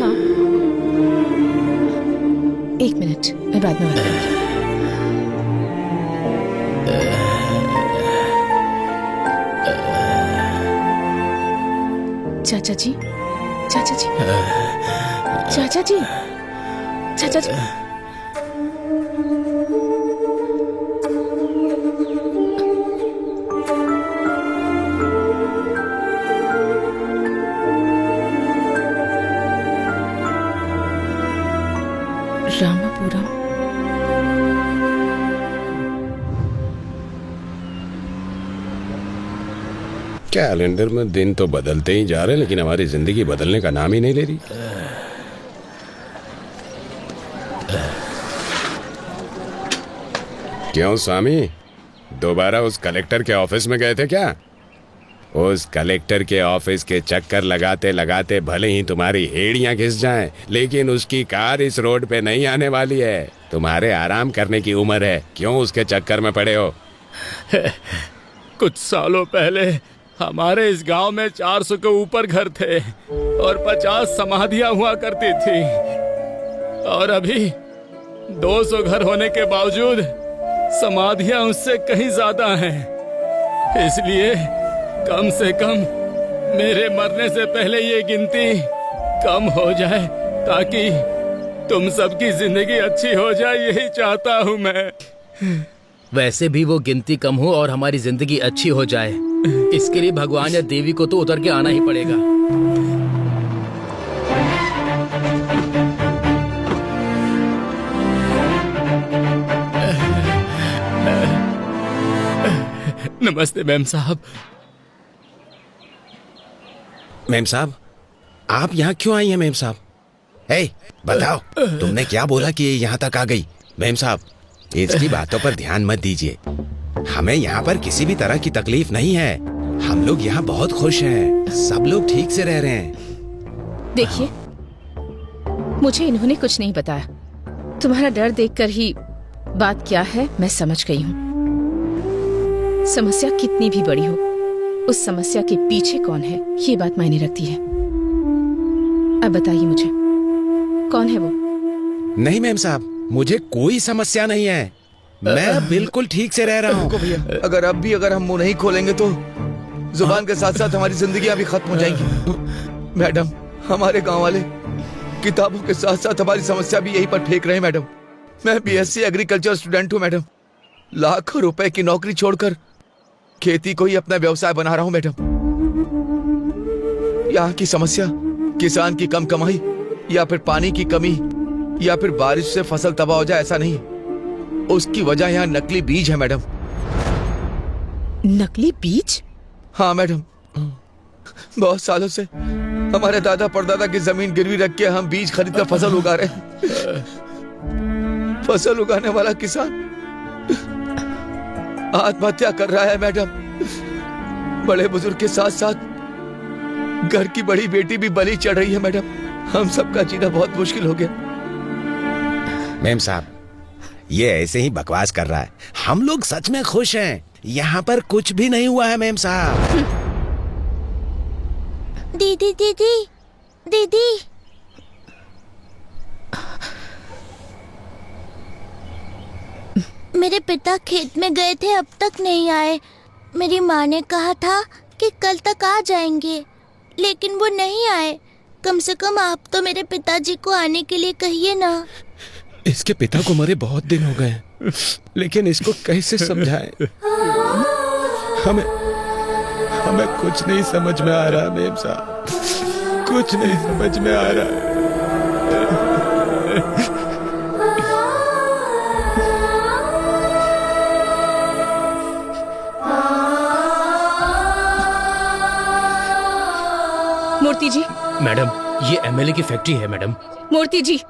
हाँ, 1 मिनट, मैं बाद में बात करूंगी। चाचा जी, चाचा जी, चाचा जी, चाचा जी। रामापुरम। कैलेंडर में दिन तो बदलते ही जा रहे, लेकिन हमारी जिंदगी बदलने का नाम ही नहीं ले रही। क्यों स्वामी, दोबारा उस कलेक्टर के ऑफिस में गए थे क्या? उस कलेक्टर के ऑफिस के चक्कर लगाते लगाते भले ही तुम्हारी हेड़ियां घिस जाएं, लेकिन उसकी कार इस रोड पे नहीं आने वाली है। तुम्हारे आराम करने की उम्र है, क्यों उसके चक्कर में पड़े हो? कुछ सालों पहले हमारे इस गांव में 400 के ऊपर घर थे और 50 समाधियां हुआ करती थी, और अभी 200 घर होने के बावजूद समाधियां उससे कहीं ज्यादा हैं। इसलिए कम से कम मेरे मरने से पहले ये गिनती कम हो जाए, ताकि तुम सबकी जिंदगी अच्छी हो जाए, यही चाहता हूँ मैं। वैसे भी वो गिनती कम हो और हमारी जिंदगी अच्छी हो जाए, इसके लिए भगवान या देवी को तो उतर के आना ही पड़ेगा। नमस्ते मैम साहब। मैम साहब, आप यहाँ क्यों आई हैं मैम साहब? हे, बताओ, तुमने क्या बोला कि ये यहाँ तक आ गई? मैम साहब, इसकी बातों पर ध्यान मत दीजिए। हमें यहाँ पर किसी भी तरह की तकलीफ नहीं है। हम लोग यहाँ बहुत खुश हैं। सब लोग ठीक से रह रहे हैं। देखिए, मुझे इन्होंने कुछ नहीं बताया। तुम्हारा डर देखकर ही बात क्या है मैं समझ गई हूँ। समस्या कितनी भी बड़ी हो, उस समस्या के पीछे कौन है ये बात मायने रखती है। अब बताइए मुझे, कौन है वो? नहीं मैम साहब, मुझे कोई समस्या नहीं है। मैं बिल्कुल ठीक से रह रहा हूँ। भैया, अगर हम मुंह नहीं खोलेंगे तो जुबान के साथ साथ हमारी जिंदगियां भी खत्म हो जाएंगी। मैडम, हमारे गांव वाले किताबों के साथ साथ हमारी समस्या भी यहीं पर फेंक रहे हैं मैडम। मैं बीएससी एग्रीकल्चर स्टूडेंट हूँ मैडम। लाखों रुपए की नौकरी छोड़कर खेती को ही अपना व्यवसाय बना रहा हूँ मैडम। यहाँ की समस्या किसान की कम कमाई या फिर पानी की कमी या फिर बारिश से फसल तबाह हो जाए ऐसा नहीं, उसकी वजह यहाँ नकली बीज है मैडम। नकली बीज? हाँ मैडम, बहुत सालों से हमारे दादा परदादा की जमीन गिरवी रख के हम बीज खरीदकर फसल उगा रहे हैं। फसल उगाने वाला किसान आत्महत्या कर रहा है मैडम। बड़े बुजुर्ग के साथ साथ घर की बड़ी बेटी भी बलि चढ़ रही है मैडम। हम सबका जीना बहुत मुश्किल हो गया। मैम साहब, ये ऐसे ही बकवास कर रहा है। हम लोग सच में खुश हैं। यहाँ पर कुछ भी नहीं हुआ है मैम साहब। दीदी दीदी दीदी, मेरे पिता खेत में गए थे, अब तक नहीं आए। मेरी माँ ने कहा था कि कल तक आ जाएंगे, लेकिन वो नहीं आए। कम से कम आप तो मेरे पिताजी को आने के लिए कहिए ना। इसके पिता को मरे बहुत दिन हो गए, लेकिन इसको कैसे समझाएं? हमें कुछ नहीं समझ में आ रहा मेम साहब, कुछ नहीं समझ में आ रहा। मूर्ति जी। मैडम, ये एमएलए की फैक्ट्री है मैडम। मूर्ति जी।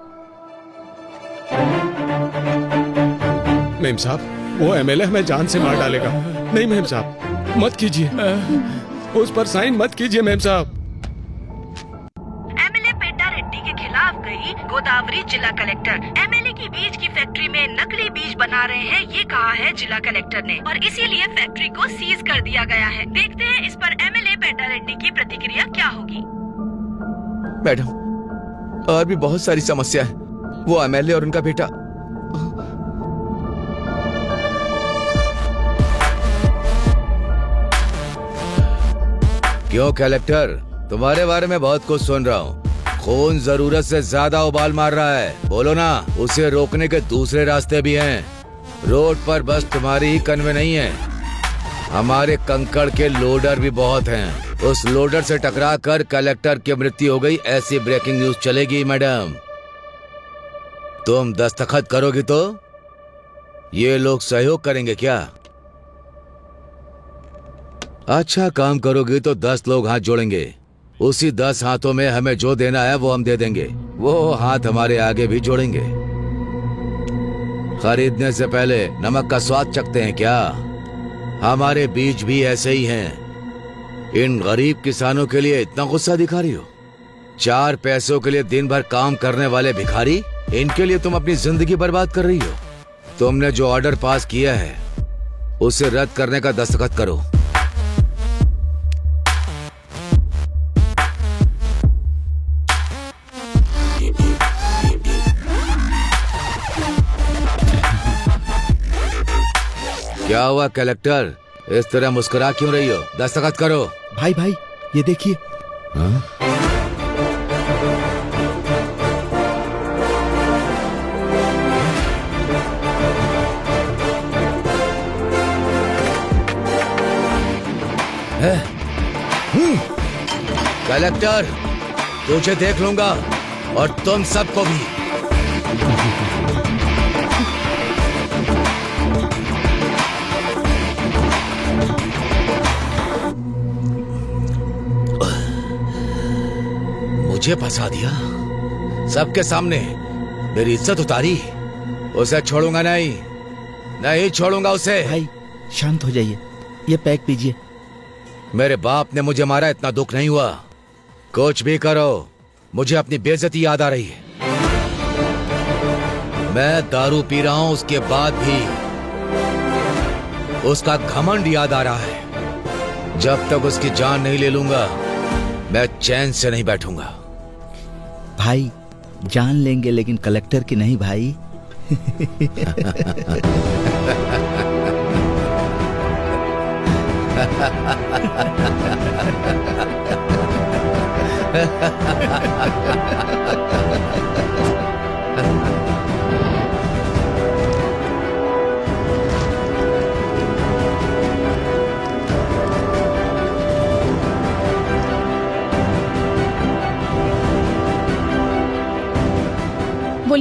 मेम साहब, वो एमएलए हमें जान से मार डालेगा। नहीं मेम साहब, मत कीजिए, उस पर साइन मत कीजिए मेम साहब। एमएलए पेटा रेड्डी के खिलाफ गई गोदावरी जिला कलेक्टर। एमएलए की बीज की फैक्ट्री में नकली बीज बना रहे हैं, ये कहा है जिला कलेक्टर ने, और इसीलिए फैक्ट्री को सीज कर दिया गया है। देखते हैं इस पर एमएलए पेटा रेड्डी की प्रतिक्रिया क्या होगी। मैडम, और भी बहुत सारी समस्या है। वो एमएलए और उनका बेटा क्यों कलेक्टर, तुम्हारे बारे में बहुत कुछ सुन रहा हूँ। खून जरूरत से ज्यादा उबाल मार रहा है, बोलो ना। उसे रोकने के दूसरे रास्ते भी हैं। रोड पर बस तुम्हारी ही कन्वे नहीं है, हमारे कंकड़ के लोडर भी बहुत हैं। उस लोडर से टकरा कर कलेक्टर की मृत्यु हो गई, ऐसी ब्रेकिंग न्यूज चलेगी मैडम। तुम दस्तखत करोगी तो ये लोग सहयोग करेंगे क्या? अच्छा काम करोगी तो 10 लोग हाथ जोड़ेंगे। उसी 10 हाथों में हमें जो देना है वो हम दे देंगे। वो हाथ हमारे आगे भी जोड़ेंगे। खरीदने से पहले नमक का स्वाद चखते हैं क्या? हमारे बीज भी ऐसे ही हैं। इन गरीब किसानों के लिए इतना गुस्सा दिखा रही हो? 4 पैसों के लिए दिन भर काम करने वाले भिखारी, इनके लिए तुम अपनी जिंदगी बर्बाद कर रही हो। तुमने जो ऑर्डर पास किया है उसे रद्द करने का दस्तखत करो। क्या हुआ कलेक्टर, इस तरह मुस्कुरा क्यों रही हो? दस्तखत करो। भाई भाई, ये देखिए। कलेक्टर, तुझे देख लूंगा और तुम सबको भी। मुझे फंसा दिया सबके सामने, मेरी इज्जत उतारी। उसे छोड़ूंगा नहीं, नहीं छोड़ूंगा उसे। भाई शांत हो जाइए, ये पैक पीजिए। मेरे बाप ने मुझे मारा, इतना दुख नहीं हुआ। कुछ भी करो, मुझे अपनी बेइज्जती याद आ रही है। मैं दारू पी रहा हूं, उसके बाद भी उसका घमंड याद आ रहा है। जब तक उसकी जान नहीं ले लूंगा मैं चैन से नहीं बैठूंगा। भाई जान लेंगे लेकिन कलेक्टर की नहीं भाई। बोलिए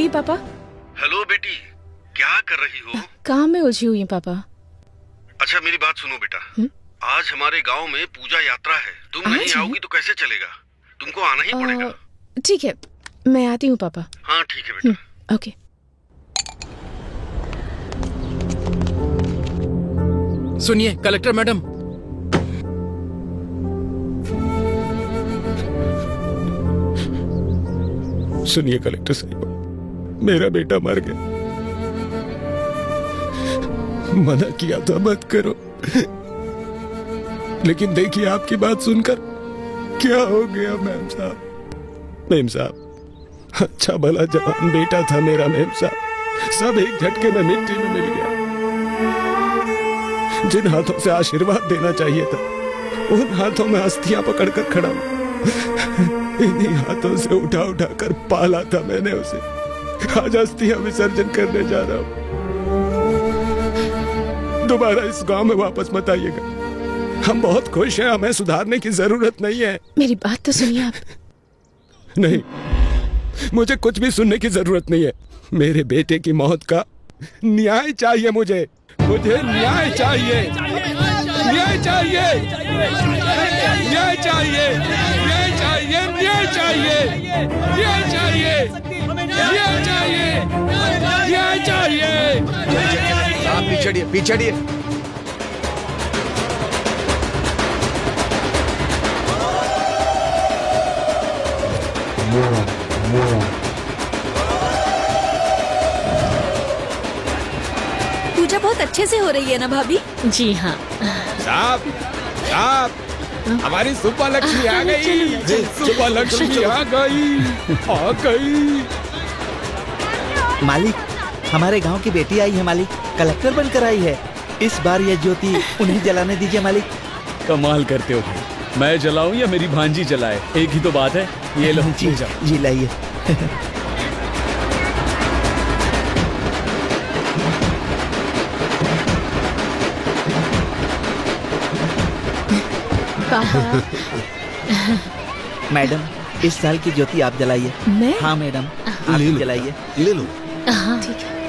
पापा। हेलो बेटी, क्या कर रही हो? काम में उलझी हुई हूँ पापा। अच्छा मेरी बात सुनो बेटा, आज हमारे गांव में पूजा यात्रा है। तुम नहीं आओगी तो कैसे चलेगा? तुमको आना ही पड़ेगा। ठीक है, मैं आती हूँ पापा। हाँ ठीक है बेटा। ओके। सुनिए कलेक्टर मैडम, सुनिए कलेक्टर साहब, मेरा बेटा मर गया। मना किया था मत करो, लेकिन देखिए आपकी बात सुनकर क्या हो गया मेम साहब। मेम साहब, अच्छा भला जवान बेटा था मेरा मेम साहब, सब एक झटके में मिट्टी में मिल गया। जिन हाथों से आशीर्वाद देना चाहिए था, उन हाथों में अस्थियां पकड़कर खड़ा हूं। इन्हीं हाथों से उठा उठा कर पाला था मैंने उसे। आज अस्थियां विसर्जन करने जा रहा हूं। दोबारा इस गांव में वापस मत आइएगा। हम बहुत खुश हैं, हमें सुधारने की जरूरत नहीं है। मेरी बात तो सुनिए आप। नहीं, मुझे कुछ भी सुनने की जरूरत नहीं है। मेरे बेटे की मौत का न्याय चाहिए मुझे न्याय चाहिए, न्याय चाहिए, न्याय चाहिए, न्याय चाहिए, न्याय चाहिए, न्याय चाहिए, न्याय चाहिए, न्याय चाहिए। आप पीछे हटिए, पीछे हटिए। पूजा बहुत अच्छे से हो रही है ना भाभी? जी हाँ। साहब, साहब, हमारी सुपर लक्ष्मी आ गई। सुपर लक्ष्मी आ गई। मालिक, हमारे गांव की बेटी आई है मालिक, कलेक्टर बनकर आई है। इस बार यह ज्योति उन्हें जलाने दीजिए मालिक। कमाल करते हो भाई। मैं जलाऊं या मेरी भांजी जलाए, एक ही तो बात है। ये लो जी, जी लाइए। मैडम, इस साल की ज्योति आप जलाइए। मैं? हाँ मैडम, आप ही जलाइए। ले लो। हाँ ठीक है।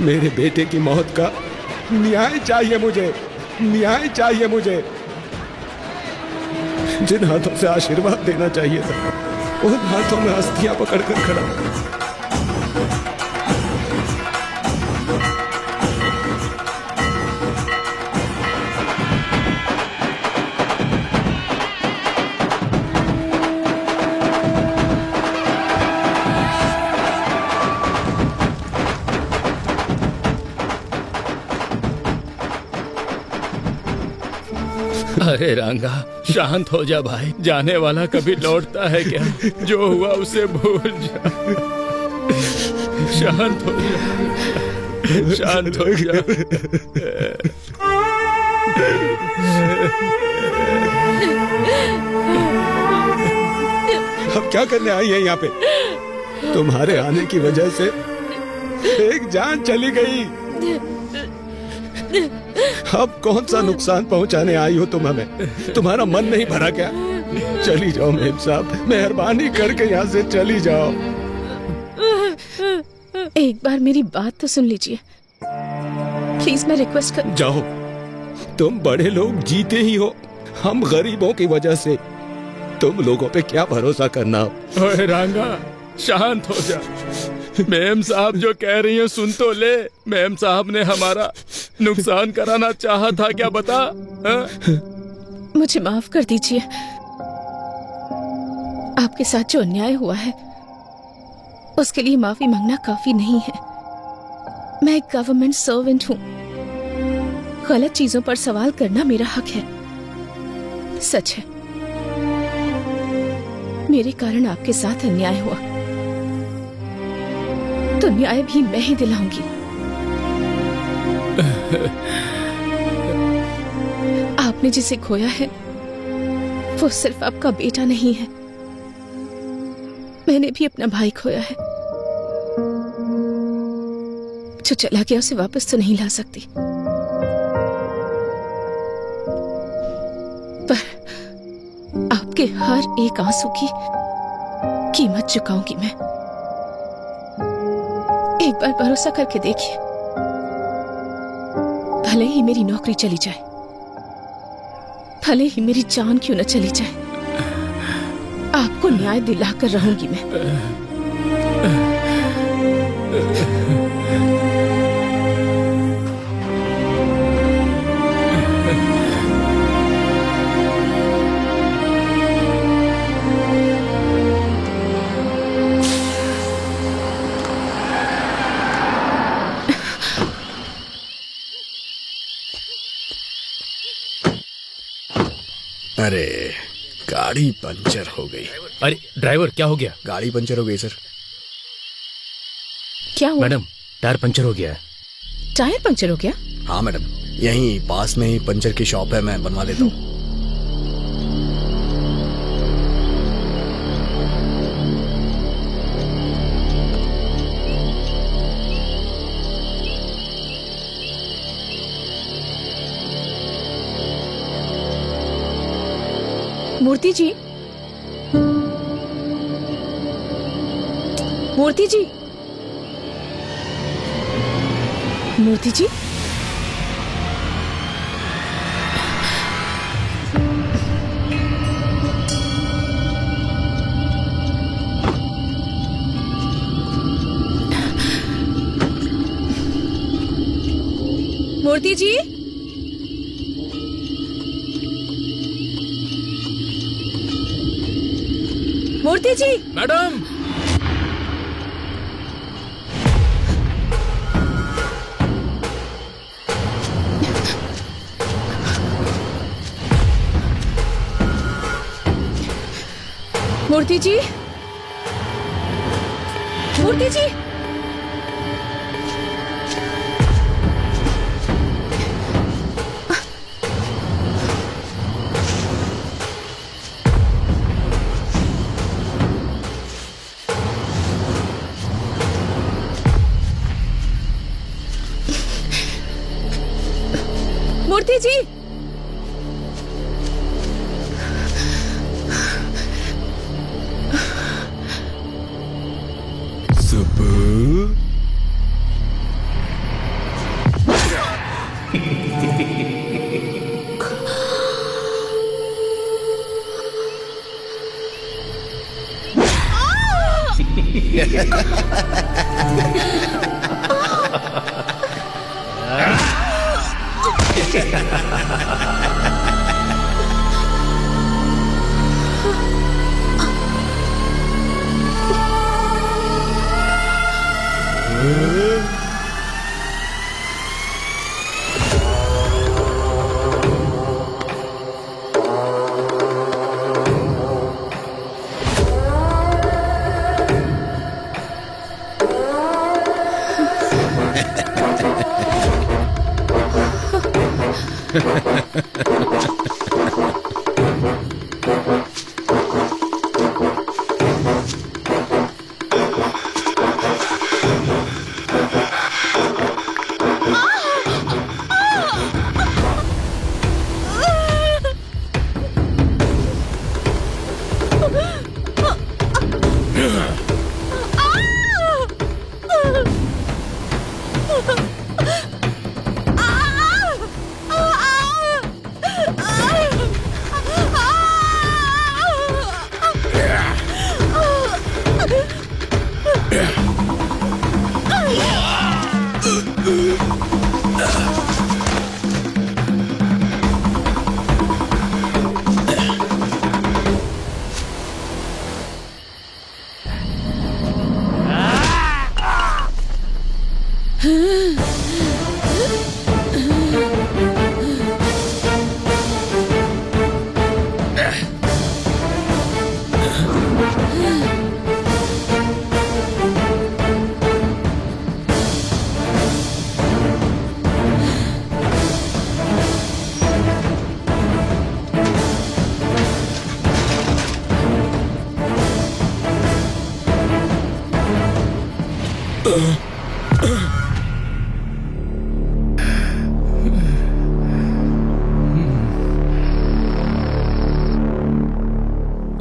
मेरे बेटे की मौत का न्याय चाहिए मुझे, न्याय चाहिए मुझे। जिन हाथों से आशीर्वाद देना चाहिए था, उन हाथों में अस्थियां पकड़कर खड़ा हूं। अरे रंगा, शांत हो जा भाई। जाने वाला कभी लौटता है क्या? जो हुआ उसे भूल जा। शांत हो जा, शांत हो जा। अब क्या करने आई है यहाँ पे? तुम्हारे आने की वजह से एक जान चली गई। अब कौन सा नुकसान पहुंचाने आई हो तुम हमें? तुम्हारा मन नहीं भरा क्या? चली जाओ मेम साहब, मेहरबानी करके यहाँ से चली जाओ। एक बार मेरी बात तो सुन लीजिए प्लीज, मैं रिक्वेस्ट कर। जाओ, तुम बड़े लोग जीते ही हो, हम गरीबों की वजह से तुम लोगों पे क्या भरोसा करना। ओए रांगा, शांत हो जा। मैम साहब जो कह रही है सुन तो ले। मैम साहब ने हमारा नुकसान कराना चाहा था क्या, बता? मुझे माफ कर दीजिए। आपके साथ जो अन्याय हुआ है उसके लिए माफी मांगना काफी नहीं है। मैं एक गवर्नमेंट सर्वेंट हूँ। गलत चीजों पर सवाल करना मेरा हक है। सच है, मेरे कारण आपके साथ अन्याय हुआ तो न्याय भी मैं ही दिलाऊंगी। आपने जिसे खोया है वो सिर्फ आपका बेटा नहीं है, मैंने भी अपना भाई खोया है। जो चला गया उसे वापस तो नहीं ला सकती, पर आपके हर एक आंसू की कीमत चुकाऊंगी मैं। एक बार भरोसा करके देखिए, भले ही मेरी नौकरी चली जाए, भले ही मेरी जान क्यों न चली जाए, आपको न्याय दिलाकर रहूंगी मैं। अरे गाड़ी पंचर हो गई। अरे ड्राइवर, क्या हो गया? गाड़ी पंचर हो गई सर। क्या हुआ? मैडम, टायर पंचर हो गया है। टायर पंचर हो गया? हाँ मैडम, यहीं पास में ही पंचर की शॉप है, मैं बनवा देता हूँ। मूर्ति जी, मूर्ति जी, मूर्ति जी, मूर्ति जी, मूर्ति जी। मैडम, मूर्ति जी, मूर्ति जी, मूर्ति जी,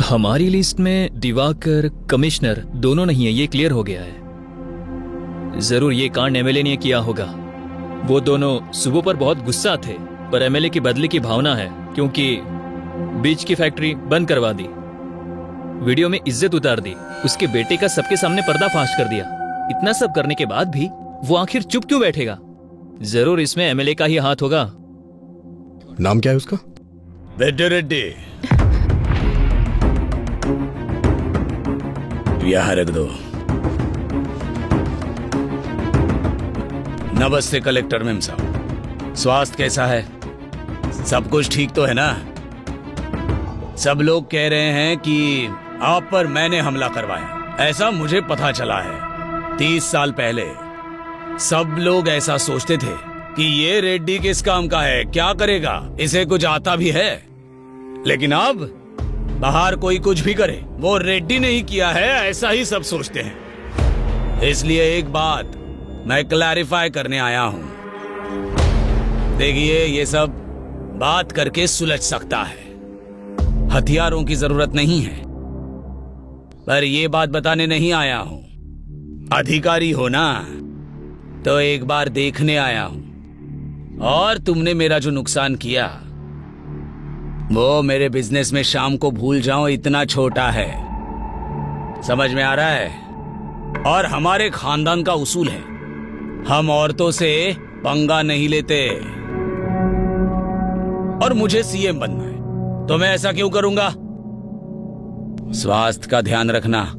हमारी लिस्ट में दिवाकर, कमिश्नर दोनों नहीं है, ये क्लियर हो गया है। जरूर ये कांड एमएलए ने किया होगा। वो दोनों सुबह पर बहुत गुस्सा थे, पर एमएलए की बदले की भावना है, क्योंकि बीच की फैक्ट्री बंद करवा दी, वीडियो में इज्जत उतार दी, उसके बेटे का सबके सामने पर्दाफाश कर दिया। इतना सब करने के बाद भी वो आखिर चुप क्यों बैठेगा? जरूर इसमें एमएलए का ही हाथ होगा। नाम क्या है उसका? रेड्डी रेड्डी। यहाँ रख दो। नमस्ते कलेक्टर मैम साहब, स्वास्थ्य कैसा है? सब कुछ ठीक तो है ना? सब लोग कह रहे हैं कि आप पर मैंने हमला करवाया, ऐसा मुझे पता चला है। 30 साल पहले सब लोग ऐसा सोचते थे कि ये रेड्डी किस काम का है, क्या करेगा, इसे कुछ आता भी है। लेकिन अब बाहर कोई कुछ भी करे, वो रेड्डी ने ही किया है, ऐसा ही सब सोचते हैं। इसलिए एक बात मैं क्लैरिफाई करने आया हूं। देखिए, ये सब बात करके सुलझ सकता है, हथियारों की जरूरत नहीं है। पर ये बात बताने नहीं आया हूं। अधिकारी हो ना, तो एक बार देखने आया हूं। और तुमने मेरा जो नुकसान किया, वो मेरे बिजनेस में शाम को भूल जाऊं इतना छोटा है। समझ में आ रहा है? और हमारे खानदान का उसूल है, हम औरतों से पंगा नहीं लेते। और मुझे सीएम बनना है, तो मैं ऐसा क्यों करूंगा? स्वास्थ्य का ध्यान रखना।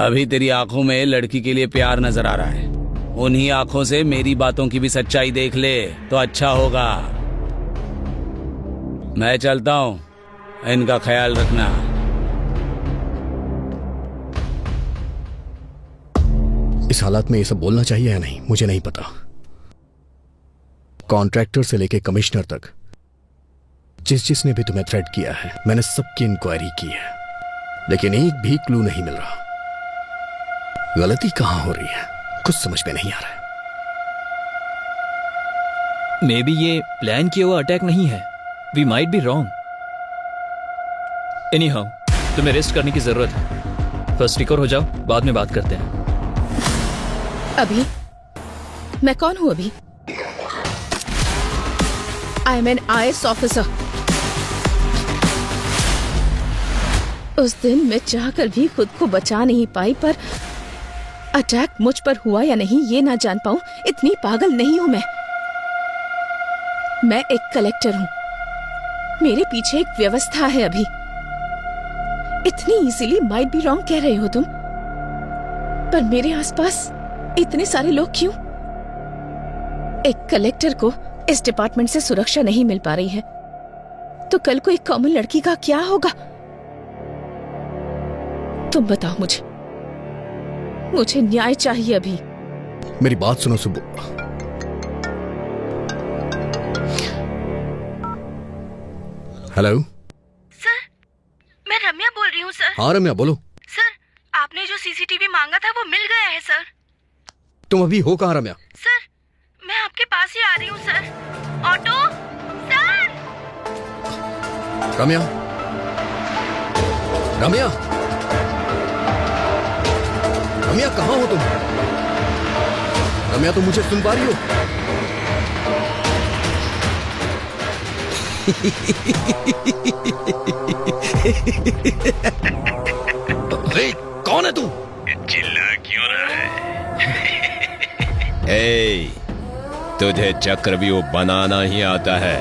अभी तेरी आंखों में लड़की के लिए प्यार नजर आ रहा है। उन्हीं आंखों से मेरी बातों की भी सच्चाई देख ले तो अच्छा होगा। मैं चलता हूं, इनका ख्याल रखना। इस हालात में ये सब बोलना चाहिए या नहीं, मुझे नहीं पता। कॉन्ट्रैक्टर से लेके कमिश्नर तक जिसने भी तुम्हें थ्रेट किया है, मैंने सबकी इंक्वायरी की है, लेकिन एक भी क्लू नहीं मिल रहा। गलती कहां हो रही है, कुछ समझ में नहीं आ रहा है। मे बी ये प्लान किया हुआ अटैक नहीं है। We might be wrong. Anyhow, तुम्हें रेस्ट करने की जरूरत है। फर्स्ट रिकवर हो जाओ, बाद में बात करते हैं। अभी मैं कौन हूं? अभी I am an IAS officer. उस दिन मैं चाहकर भी खुद को बचा नहीं पाई, पर अटैक मुझ पर हुआ या नहीं ये ना जान पाऊं, इतनी पागल नहीं हूं मैं। मैं एक कलेक्टर हूं, मेरे पीछे एक व्यवस्था है। अभी इतनी इजीली माइट बी रॉन्ग कह रहे हो तुम, पर मेरे आसपास इतने सारे लोग क्यों? एक कलेक्टर को इस डिपार्टमेंट से सुरक्षा नहीं मिल पा रही है, तो कल को एक कॉमन लड़की का क्या होगा? तुम बताओ मुझे न्याय चाहिए। अभी मेरी बात सुनो सुब्बू। हेलो सर, मैं रम्या बोल रही हूँ सर। हाँ रम्या बोलो। सर, आपने जो CCTV मांगा था वो मिल गया है सर। तुम अभी हो कहाँ रम्या? सर, मैं आपके पास ही आ रही हूँ sir. Auto sir. Ramya, Ramya, Ramya कहाँ हो तुम? रम्या, तुम मुझे सुन पा रही हो? अरे कौन है तू? चिल्ला क्यों रहा है? तुझे चक्रव्यूह बनाना ही आता है,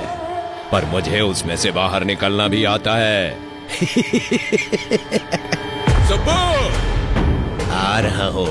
पर मुझे उसमें से बाहर निकलना भी आता है। सुब्बू, आ रहा हूं।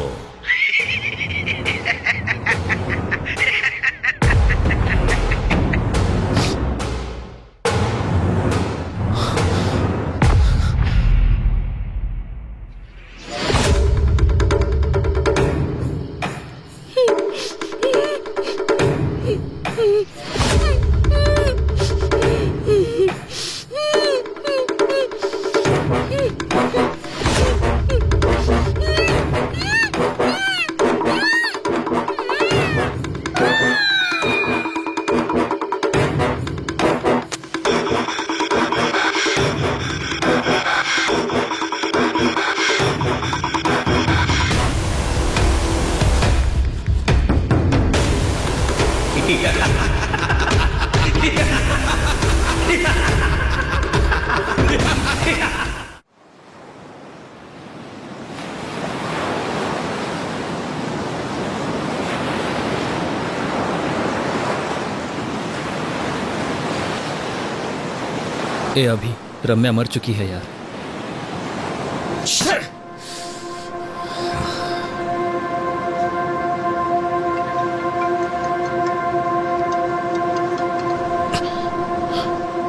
ए अभी रम्या मर चुकी है यार।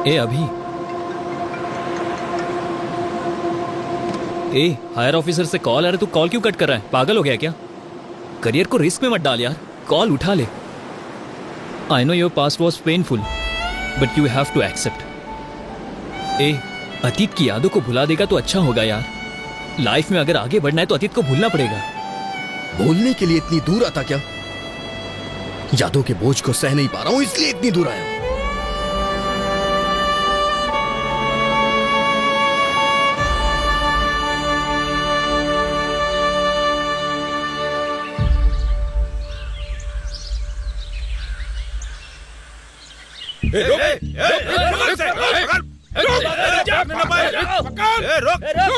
ए अभी, ए हायर ऑफिसर से कॉल आ रहा है, तू कॉल क्यों कट कर रहा है? पागल हो गया क्या? करियर को रिस्क में मत डाल यार, कॉल उठा ले। I know your past was painful but you have to accept. ए अतीत की यादों को भुला देगा तो अच्छा होगा यार। लाइफ में अगर आगे बढ़ना है तो अतीत को भूलना पड़ेगा। बोलने के लिए इतनी दूर आता क्या? यादों के बोझ को सह नहीं पा रहा हूं इसलिए इतनी दूर आया हूं।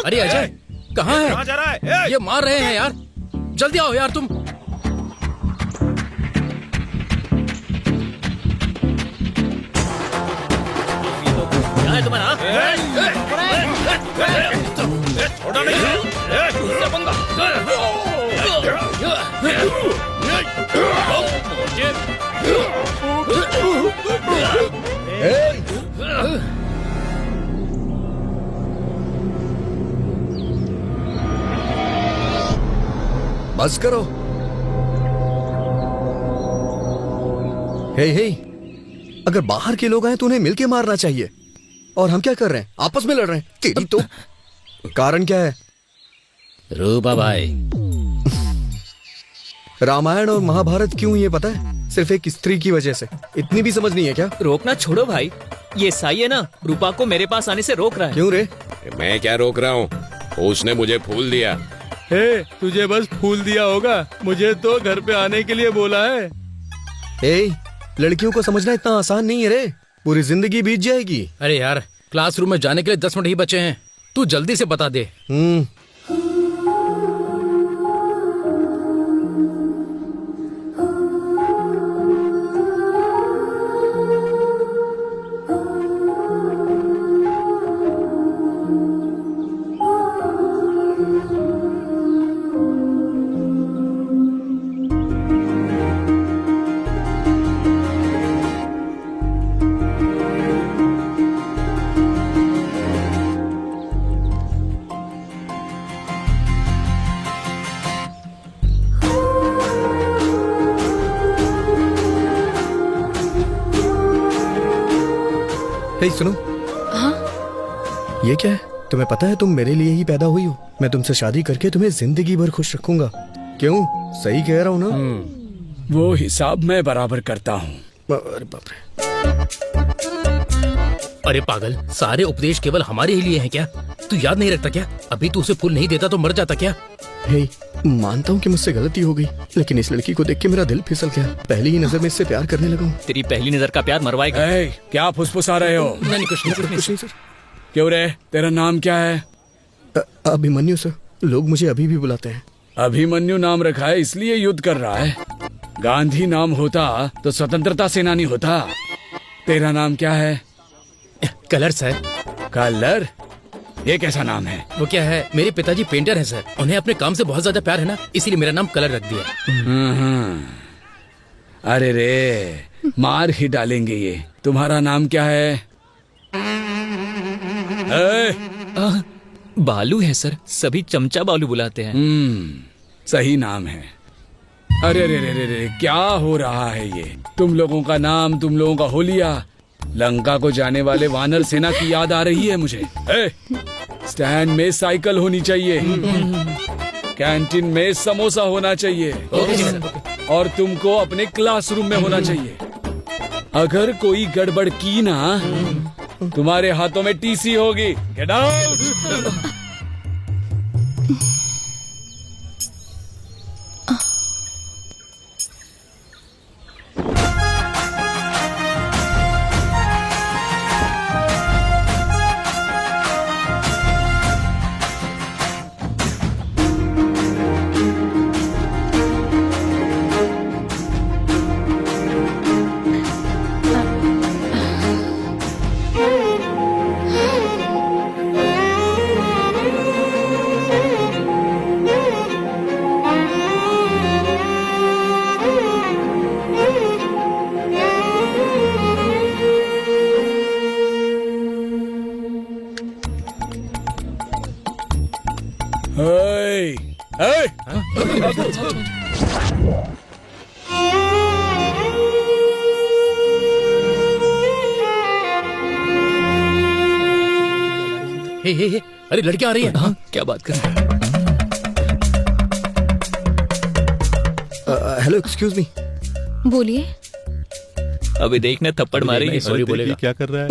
अरे अजय कहाँ है? कहाँ जा रहा है? ये मार रहे हैं यार, जल्दी आओ यार तुम। क्या है तुम्हारा? छोड़ा नहीं। बस करो। हे अगर बाहर के लोग आए तो उन्हें मिलके मारना चाहिए, और हम क्या कर रहे हैं? आपस में लड़ रहे हैं। तेरी तो कारण क्या है? रूपा भाई, रामायण और महाभारत क्यों ये पता है? सिर्फ एक स्त्री की वजह से। इतनी भी समझ नहीं है क्या? रोकना छोड़ो भाई, ये साई है ना, रूपा को मेरे पास आने से रोक रहा है। क्यों रे? मैं क्या रोक रहा हूँ, उसने मुझे फूल दिया। हे, तुझे बस फूल दिया होगा, मुझे तो घर पे आने के लिए बोला है। लड़कियों को समझना इतना आसान नहीं है रे, पूरी जिंदगी बीत जाएगी। अरे यार क्लासरूम में जाने के लिए 10 मिनट ही बचे हैं, तू जल्दी से बता दे। सुनो। हाँ? ये क्या है? तुम्हें पता है तुम मेरे लिए ही पैदा हुई हो। मैं तुमसे शादी करके तुम्हें जिंदगी भर खुश रखूंगा। क्यों? सही कह रहा हूँ ना? वो हिसाब मैं बराबर करता हूँ। अरे बाप रे। अरे पागल, सारे उपदेश केवल हमारे ही लिए हैं क्या? तू याद नहीं रखता क्या? अभी तू उसे फूल नहीं देता तो मर जाता क्या? मानता हूँ कि मुझसे गलती हो गई, लेकिन इस लड़की को देख के मेरा दिल फिसल गया। पहली ही नजर में इससे प्यार करने लगा हूँ। तेरी पहली नजर का प्यार मरवाएगा। क्या फुसफुसा रहे हो? नहीं कुछ नहीं सर। क्यों रे, तेरा नाम क्या है? अभिमन्यु सर, लोग मुझे अभी भी बुलाते हैं। अभिमन्यु नाम रखा है इसलिए युद्ध कर रहा है। गांधी नाम होता तो स्वतंत्रता सेनानी होता। तेरा नाम क्या है? Colour sir. कलर? ये कैसा नाम है? वो क्या है, मेरे पिताजी पेंटर हैं सर, उन्हें अपने काम से बहुत ज्यादा प्यार है ना, इसीलिए मेरा नाम कलर रख दिया। अरे रे, मार ही डालेंगे ये। तुम्हारा नाम क्या है? बालू है सर, सभी चमचा बालू बुलाते हैं। सही नाम है। अरे रे रे रे रे, क्या हो रहा है ये? तुम लोगों का नाम, तुम लोगों का होलिया, लंका को जाने वाले वानर सेना की याद आ रही है मुझे। स्टैंड में साइकिल होनी चाहिए, कैंटीन में समोसा होना चाहिए, और तुमको अपने क्लासरूम में होना चाहिए। अगर कोई गड़बड़ की ना, तुम्हारे हाथों में टीसी होगी। Get out. हे, अरे लड़कियां आ रही है। हाँ, क्या बात कर रहे हैं? Hello, excuse me. बोलिए। अभी देखना थप्पड़ मारेगी। सॉरी बोलेगा। क्या कर रहा है?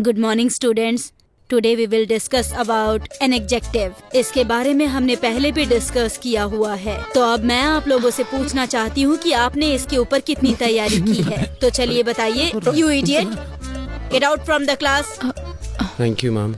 Good morning students. Today we will discuss about an adjective. इसके बारे में हमने पहले भी डिस्कस किया हुआ है, तो अब मैं आप लोगों से पूछना चाहती हूँ कि आपने इसके ऊपर कितनी तैयारी की है। तो चलिए बताइए। You idiot, get out from the class. Thank you ma'am.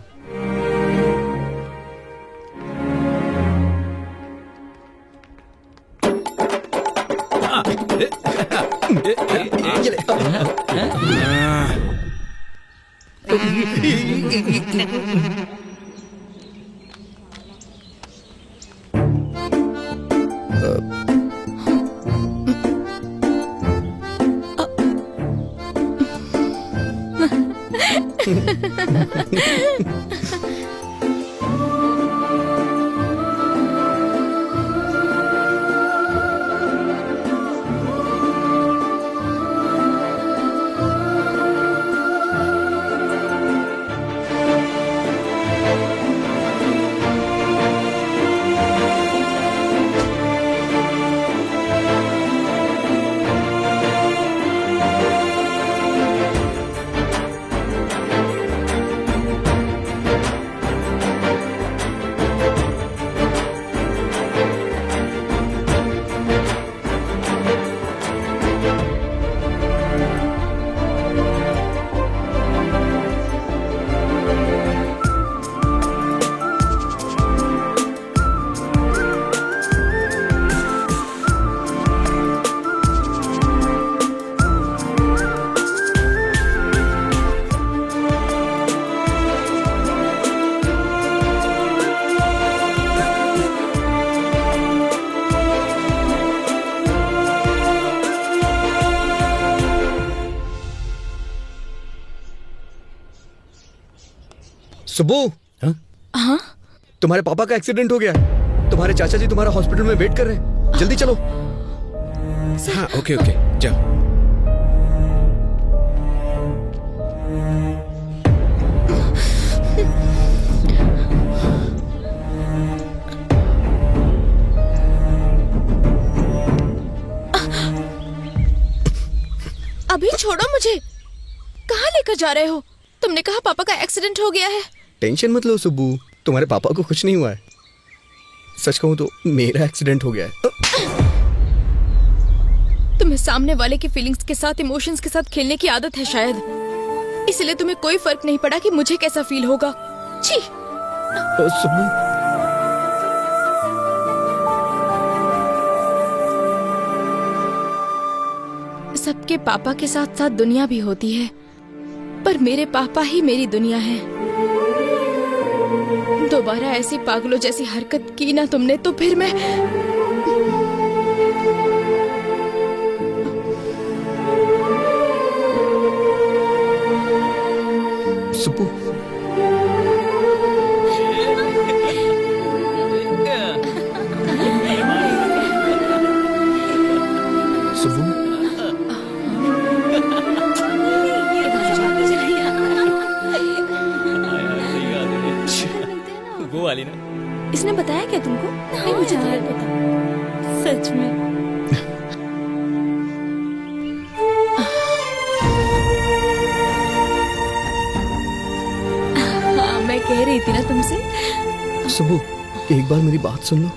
Subbu. हाँ? तुम्हारे पापा का एक्सीडेंट हो गया है। तुम्हारे चाचा जी तुम्हारा हॉस्पिटल में वेट कर रहे हैं, जल्दी चलो। हाँ, ओके ओके, जाओ। अभी छोड़ो मुझे। कहाँ लेकर जा रहे हो? तुमने कहा पापा का एक्सीडेंट हो गया है। टेंशन मत लो सुब्बू, तुम्हारे पापा को कुछ नहीं हुआ है। सच कहूं तो मेरा एक्सीडेंट हो गया है। तुम्हें सामने वाले की फीलिंग्स के साथ, इमोशंस के साथ खेलने की आदत है शायद, इसलिए तुम्हें कोई फर्क नहीं पड़ा कि मुझे कैसा फील होगा। छी। सुब्बू, सबके पापा के साथ साथ दुनिया भी होती है, पर मेरे पापा ही मेरी दुनिया है। दोबारा ऐसी पागलों जैसी हरकत की ना तुमने तो फिर मैं सुप्पू, सुप्पू, वो वाली ना। इसने बताया क्या तुमको? नहीं, मुझे तो नहीं पता। सच में। हाँ, मैं कह रही थी ना तुमसे। सुप्पू, एक बार मेरी बात सुन लो।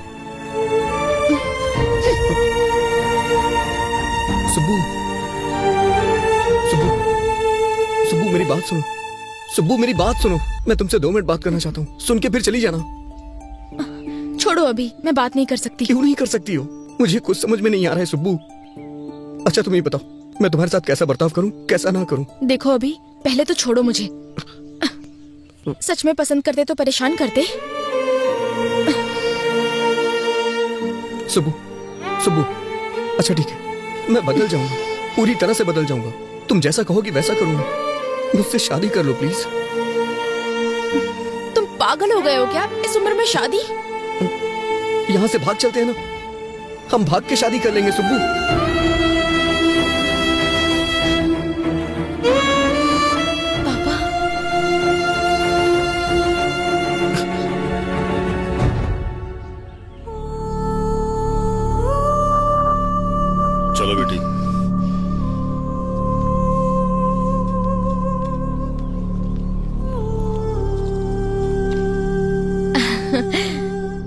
सुप्पू, सुप्पू, सुप्पू मेरी बात सुनो। सुप्पू मेरी बात सुनो, मैं तुमसे 2 मिनट बात करना चाहता हूँ, सुन के फिर चली जाना। छोड़ो, अभी मैं बात नहीं कर सकती। क्यों नहीं कर सकती हो? मुझे कुछ समझ में नहीं आ रहा है सुप्पू। अच्छा तुम ही बताओ, मैं तुम्हारे साथ कैसा बर्ताव करूं, कैसा ना करूं? देखो अभी, पहले तो छोड़ो मुझे। सच में पसंद करते तो परेशान करते। सुप्पू, सुप्पू, अच्छा ठीक है, मैं बदल जाऊंगा, पूरी तरह से बदल जाऊंगा। तुम जैसा कहोगी वैसा करूंगा। मुझसे शादी कर लो प्लीज। तुम पागल हो गए हो क्या? इस उम्र में शादी? यहाँ से भाग चलते हैं ना, हम भाग के शादी कर लेंगे सुब्बू। पापा, चलो बेटी।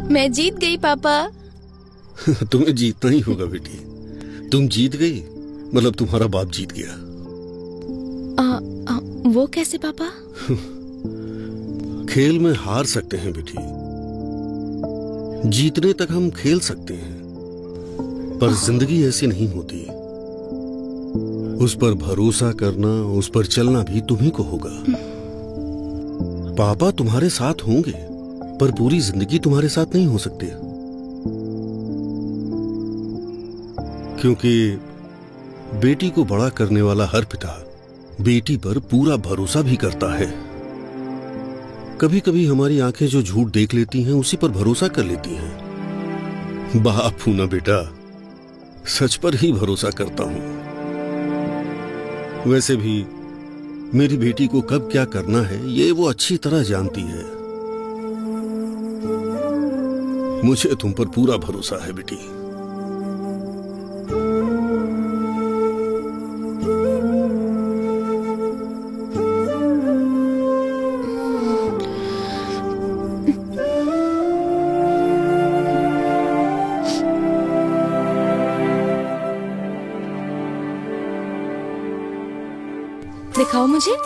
मैं जीत गई पापा। तुम्हें जीतना ही होगा बेटी। तुम जीत गई, मतलब तुम्हारा बाप जीत गया। वो कैसे पापा? खेल में हार सकते हैं बेटी, जीतने तक हम खेल सकते हैं, पर जिंदगी ऐसी नहीं होती। उस पर भरोसा करना, उस पर चलना भी तुम्ही को होगा। पापा तुम्हारे साथ होंगे, पर पूरी जिंदगी तुम्हारे साथ नहीं हो सकते, क्योंकि बेटी को बड़ा करने वाला हर पिता बेटी पर पूरा भरोसा भी करता है। कभी कभी हमारी आंखें जो झूठ देख लेती हैं, उसी पर भरोसा कर लेती हैं। बाप हूं ना बेटा, सच पर ही भरोसा करता हूं। वैसे भी मेरी बेटी को कब क्या करना है, ये वो अच्छी तरह जानती है। मुझे तुम पर पूरा भरोसा है बेटी। दिखाओ मुझे।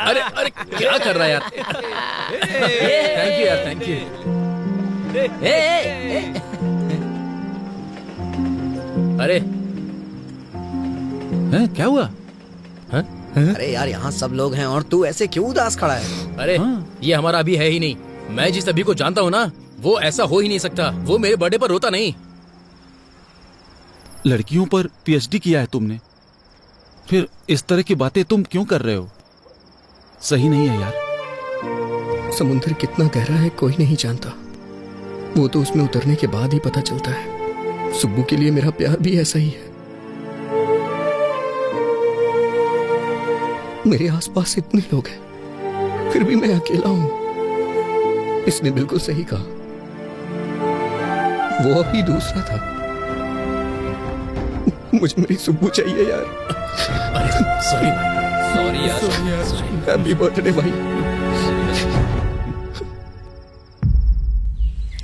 अरे अरे क्या कर रहा है यार? थैंक यू यार, थैंक यू। अरे क्या हुआ? अरे यार, यहाँ सब लोग हैं और तू ऐसे क्यों उदास खड़ा है? अरे ये हमारा अभी है ही नहीं। मैं जिस अभी को जानता हूँ ना, वो ऐसा हो ही नहीं सकता। वो मेरे बर्थडे पर रोता नहीं। लड़कियों पर पीएचडी किया है तुमने, फिर इस तरह की बातें तुम क्यों कर रहे हो? सही नहीं है यार। समुद्र कितना गहरा है कोई नहीं जानता, वो तो उसमें उतरने के बाद ही पता चलता है। सुब्बू के लिए मेरा प्यार भी ऐसा ही है। मेरे आसपास इतने लोग हैं, फिर भी मैं अकेला हूं। इसने बिल्कुल सही कहा, वो अभी दूसरा था। मुझे मेरी सुब्बू चाहिए यार। सॉरी भाई, सॉरी यार। हैप्पी बर्थडे भाई।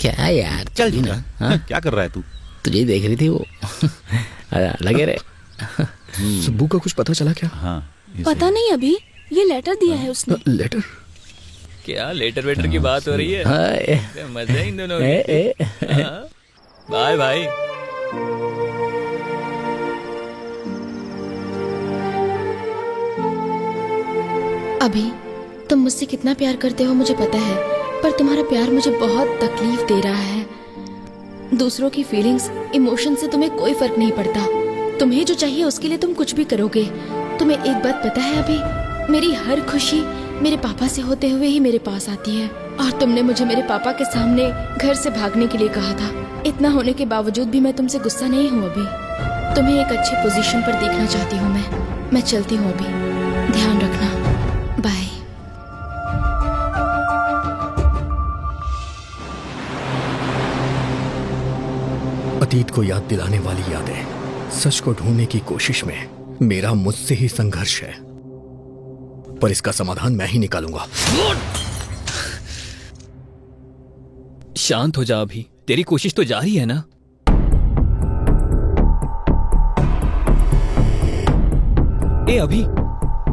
क्या यार, चल जी ना। हाँ? क्या कर रहा है तू? तुझे देख रही थी वो। लगे रहे। सुब्बू का कुछ पता चला क्या? हाँ, पता नहीं, अभी ये लेटर दिया है उसने। लेटर? क्या लेटर वेटर की बात हो रही है? मजा इन दोनों। बाय भाई। अभी तुम मुझसे कितना प्यार करते हो मुझे पता है, पर तुम्हारा प्यार मुझे बहुत तकलीफ दे रहा है। दूसरों की फीलिंग्स, इमोशन से तुम्हें कोई फर्क नहीं पड़ता। तुम्हें जो चाहिए उसके लिए तुम कुछ भी करोगे। तुम्हें एक बात पता है अभी, मेरी हर खुशी मेरे पापा से होते हुए ही मेरे पास आती है। और तुमने मुझे मेरे पापा के सामने घर से भागने के लिए कहा था। इतना होने के बावजूद भी मैं तुमसे गुस्सा नहीं हूँ अभी। तुम्हें एक अच्छे पोजीशन पर देखना चाहती हूँ मैं चलती हूँ अभी। ध्यान रखना, बाय। अतीत को याद दिलाने वाली यादें, सच को ढूंढने की कोशिश में मेरा मुझसे ही संघर्ष है, पर इसका समाधान मैं ही निकालूंगा। शांत हो जा अभी, तेरी कोशिश तो जारी है ना। ए अभी,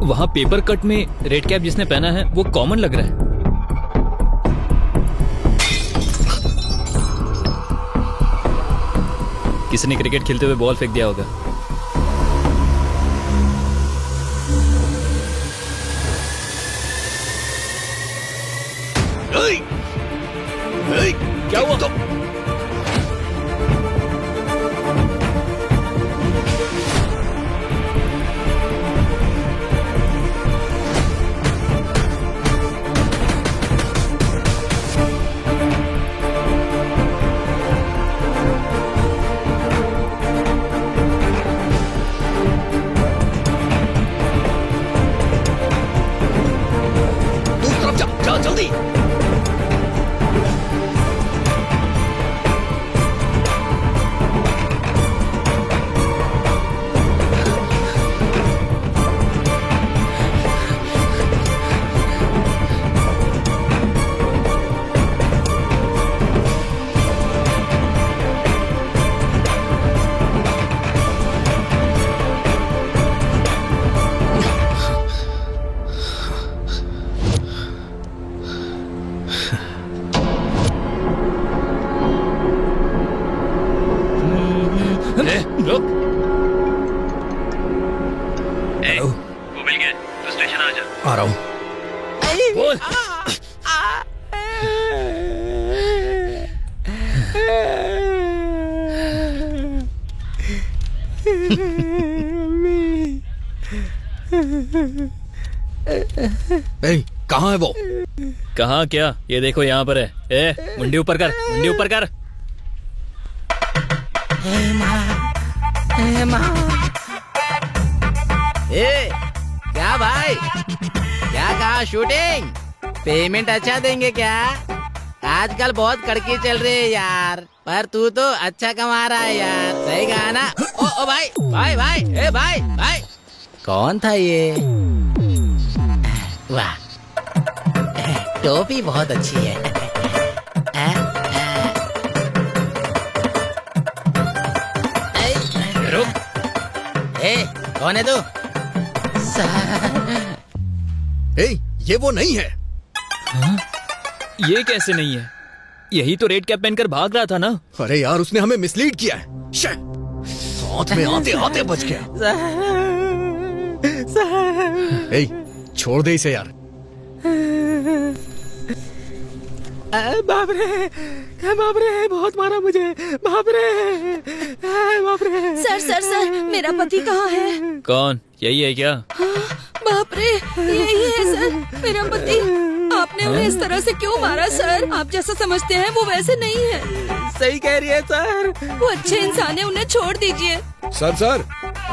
वहां पेपर कट में रेड कैप जिसने पहना है वो कॉमन लग रहा है। किसी ने क्रिकेट खेलते हुए बॉल फेंक दिया होगा। क्या हुआ? जल्दी। वो मिल गया, तो स्टेशन आ जा। आ रहा हूँ। बोल। कहाँ है वो? कहाँ क्या? ये देखो यहाँ पर है। ए, मुंडी ऊपर कर, मुंडी ऊपर कर। ए, क्या भाई, क्या कहा शूटिंग? पेमेंट अच्छा देंगे क्या? आजकल बहुत कड़की चल रही है यार, पर तू तो अच्छा कमा रहा है यार। सही कहा ना? ओ भाई भाई भाई, ए भाई भाई, कौन था ये? वाह, टोपी बहुत अच्छी है। ए, कौन है तू? ये वो नहीं है। हाँ? ये कैसे नहीं है? यही तो रेड कैप पहनकर भाग रहा था ना। अरे यार, उसने हमें मिसलीड किया है। हाथ में आते आते बच गया। छोड़ दे इसे यार। बाप रे, बहुत मारा मुझे। बाप रे। सर, मेरा पति कहाँ है? कौन? यही है क्या? बाप रे, यही है सर, मेरा पति। आपने उन्हें इस तरह से क्यों मारा सर? आप जैसा समझते हैं वो वैसे नहीं है। सही कह रही है सर। वो अच्छे इंसान है, उन्हें छोड़ दीजिए। सर,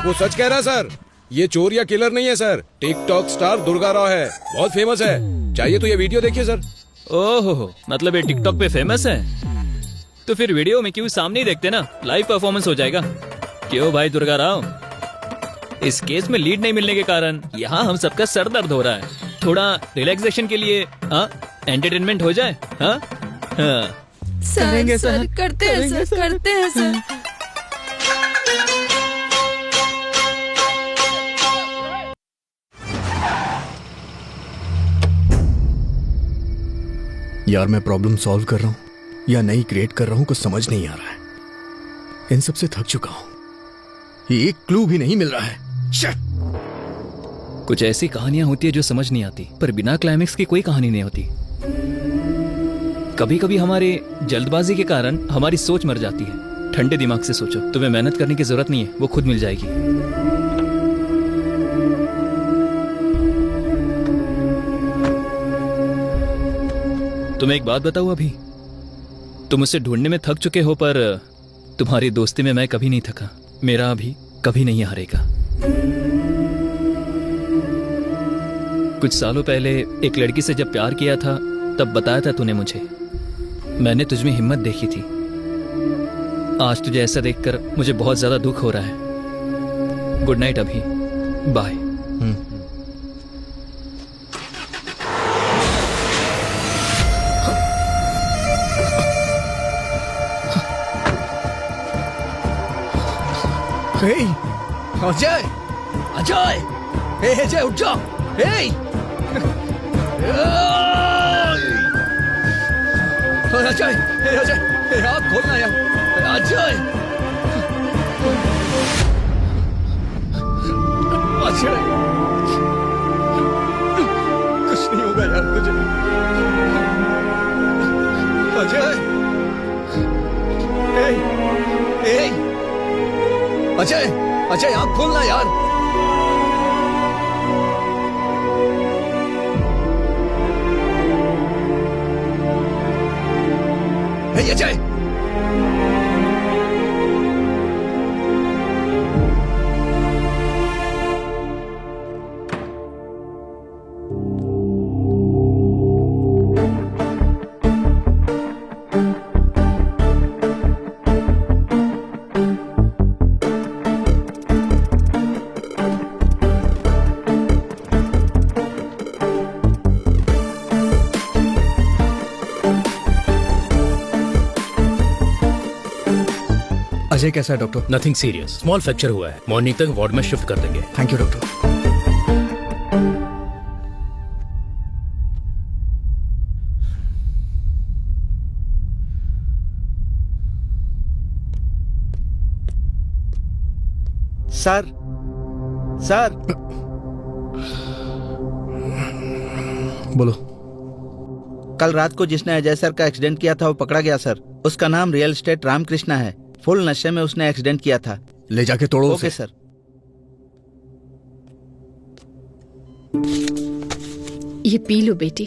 वो सच कह रहा है सर। ये चोर या किलर नहीं है sir, TikTok star Durga Rao है, बहुत फेमस है। चाहिए तो ये वीडियो देखिए सर। ओहो, मतलब ये टिकटॉक पे फेमस है? तो फिर वीडियो में क्यों सामने ही देखते ना, लाइव परफॉर्मेंस हो जाएगा। क्यों भाई दुर्गा राव, इस केस में लीड नहीं मिलने के कारण यहाँ हम सबका सर दर्द हो रहा है। थोड़ा रिलैक्सेशन के लिए एंटरटेनमेंट हो जाए। करेंगे सर, करते हैं सर, करते हैं सर। यार मैं प्रॉब्लम सॉल्व कर रहा हूं या नई क्रिएट कर रहा हूं, कुछ समझ नहीं आ रहा है। इन सब से थक चुका हूं, ये एक क्लू भी नहीं मिल रहा है। कुछ ऐसी कहानियां होती है जो समझ नहीं आती, पर बिना क्लाइमेक्स की कोई कहानी नहीं होती। कभी कभी हमारे जल्दबाजी के कारण हमारी सोच मर जाती है। ठंडे दिमाग से सोचो, तुम्हें मेहनत करने की जरूरत नहीं है, वो खुद मिल जाएगी। तुम्हें एक बात बताऊं, अभी तुम मुझसे ढूंढने में थक चुके हो, पर तुम्हारी दोस्ती में मैं कभी नहीं थका। मेरा अभी कभी नहीं हारेगा। कुछ सालों पहले एक लड़की से जब प्यार किया था तब बताया था तूने मुझे। मैंने तुझमें हिम्मत देखी थी। आज तुझे ऐसा देखकर मुझे बहुत ज्यादा दुख हो रहा है। गुड नाइट अभी, बाय। अजय, अजय, अजय उठ जाओ। अजय, अजय, आप खोलना यार। अजय, अजय, कुछ नहीं होगा यार तुझे। अजय, अजय, अजय आँख खोलना यार। अजय, अजय कैसा है doctor? Nothing serious, small fracture हुआ है। मॉर्निंग तक वार्ड में शिफ्ट कर देंगे। Thank you doctor. Sir, sir, बोलो। कल रात को जिसने अजय सर का एक्सीडेंट किया था वो पकड़ा गया सर। उसका नाम रियल एस्टेट रामकृष्णा है। फुल नशे में उसने एक्सीडेंट किया था। ले जाके तोड़ो ओके उसे। सर। ये पी लो बेटी।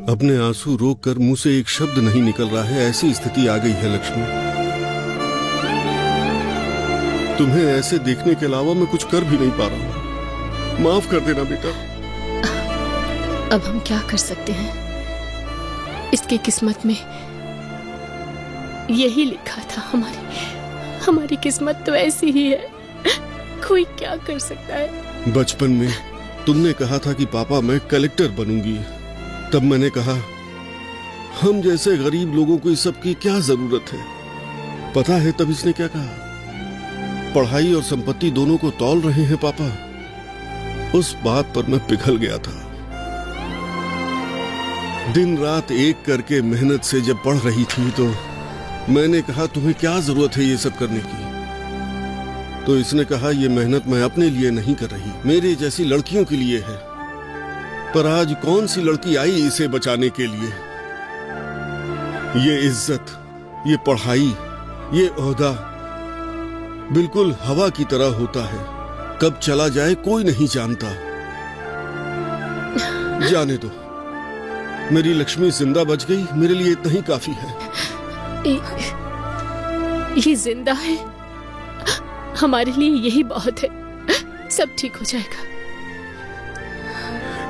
अपने आंसू रोककर मुंह से एक शब्द नहीं निकल रहा है, ऐसी स्थिति आ गई है लक्ष्मी। तुम्हें ऐसे देखने के अलावा मैं कुछ कर भी नहीं पा रहा। माफ कर देना बेटा। अब हम क्या कर सकते हैं? इसकी किस्मत में यही लिखा था। हमारी किस्मत तो ऐसी ही है, कोई क्या कर सकता है। बचपन में तुमने कहा था कि पापा मैं कलेक्टर बनूंगी, तब मैंने कहा हम जैसे गरीब लोगों को इस सब की क्या जरूरत है। पता है तब इसने क्या कहा? पढ़ाई और संपत्ति दोनों को तौल रहे हैं पापा। उस बात पर मैं पिघल गया था। दिन रात एक करके मेहनत से जब पढ़ रही थी तो मैंने कहा तुम्हें क्या जरूरत है ये सब करने की। तो इसने कहा ये मेहनत मैं अपने लिए नहीं कर रही, मेरे जैसी लड़कियों के लिए है। पर आज कौन सी लड़की आई इसे बचाने के लिए? ये इज्जत, ये पढ़ाई, ये ओहदा बिल्कुल हवा की तरह होता है, कब चला जाए कोई नहीं जानता। जाने दो, मेरी लक्ष्मी जिंदा बच गई, मेरे लिए इतना ही काफी है। ये जिंदा है, हमारे लिए यही बहुत है। सब ठीक हो जाएगा।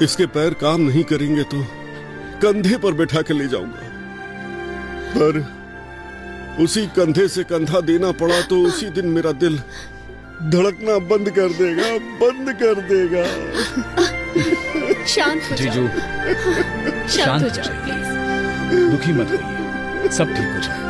इसके पैर काम नहीं करेंगे तो कंधे पर बैठा के ले जाऊंगा, पर उसी कंधे से कंधा देना पड़ा तो उसी दिन मेरा दिल धड़कना बंद कर देगा, बंद कर देगा। शांत हो जीजू, शांत हो जाओ प्लीज। दुखी मत होइए, सब ठीक हो जाएगा।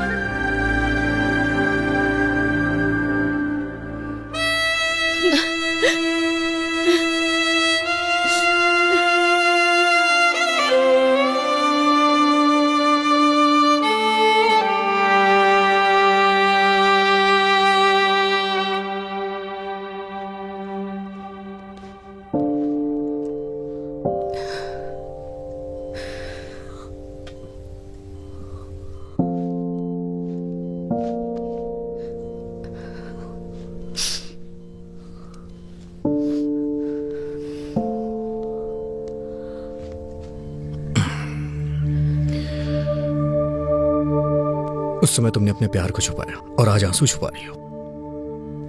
उस समय तुमने अपने प्यार को छुपाया और आज आंसू छुपा रही हो।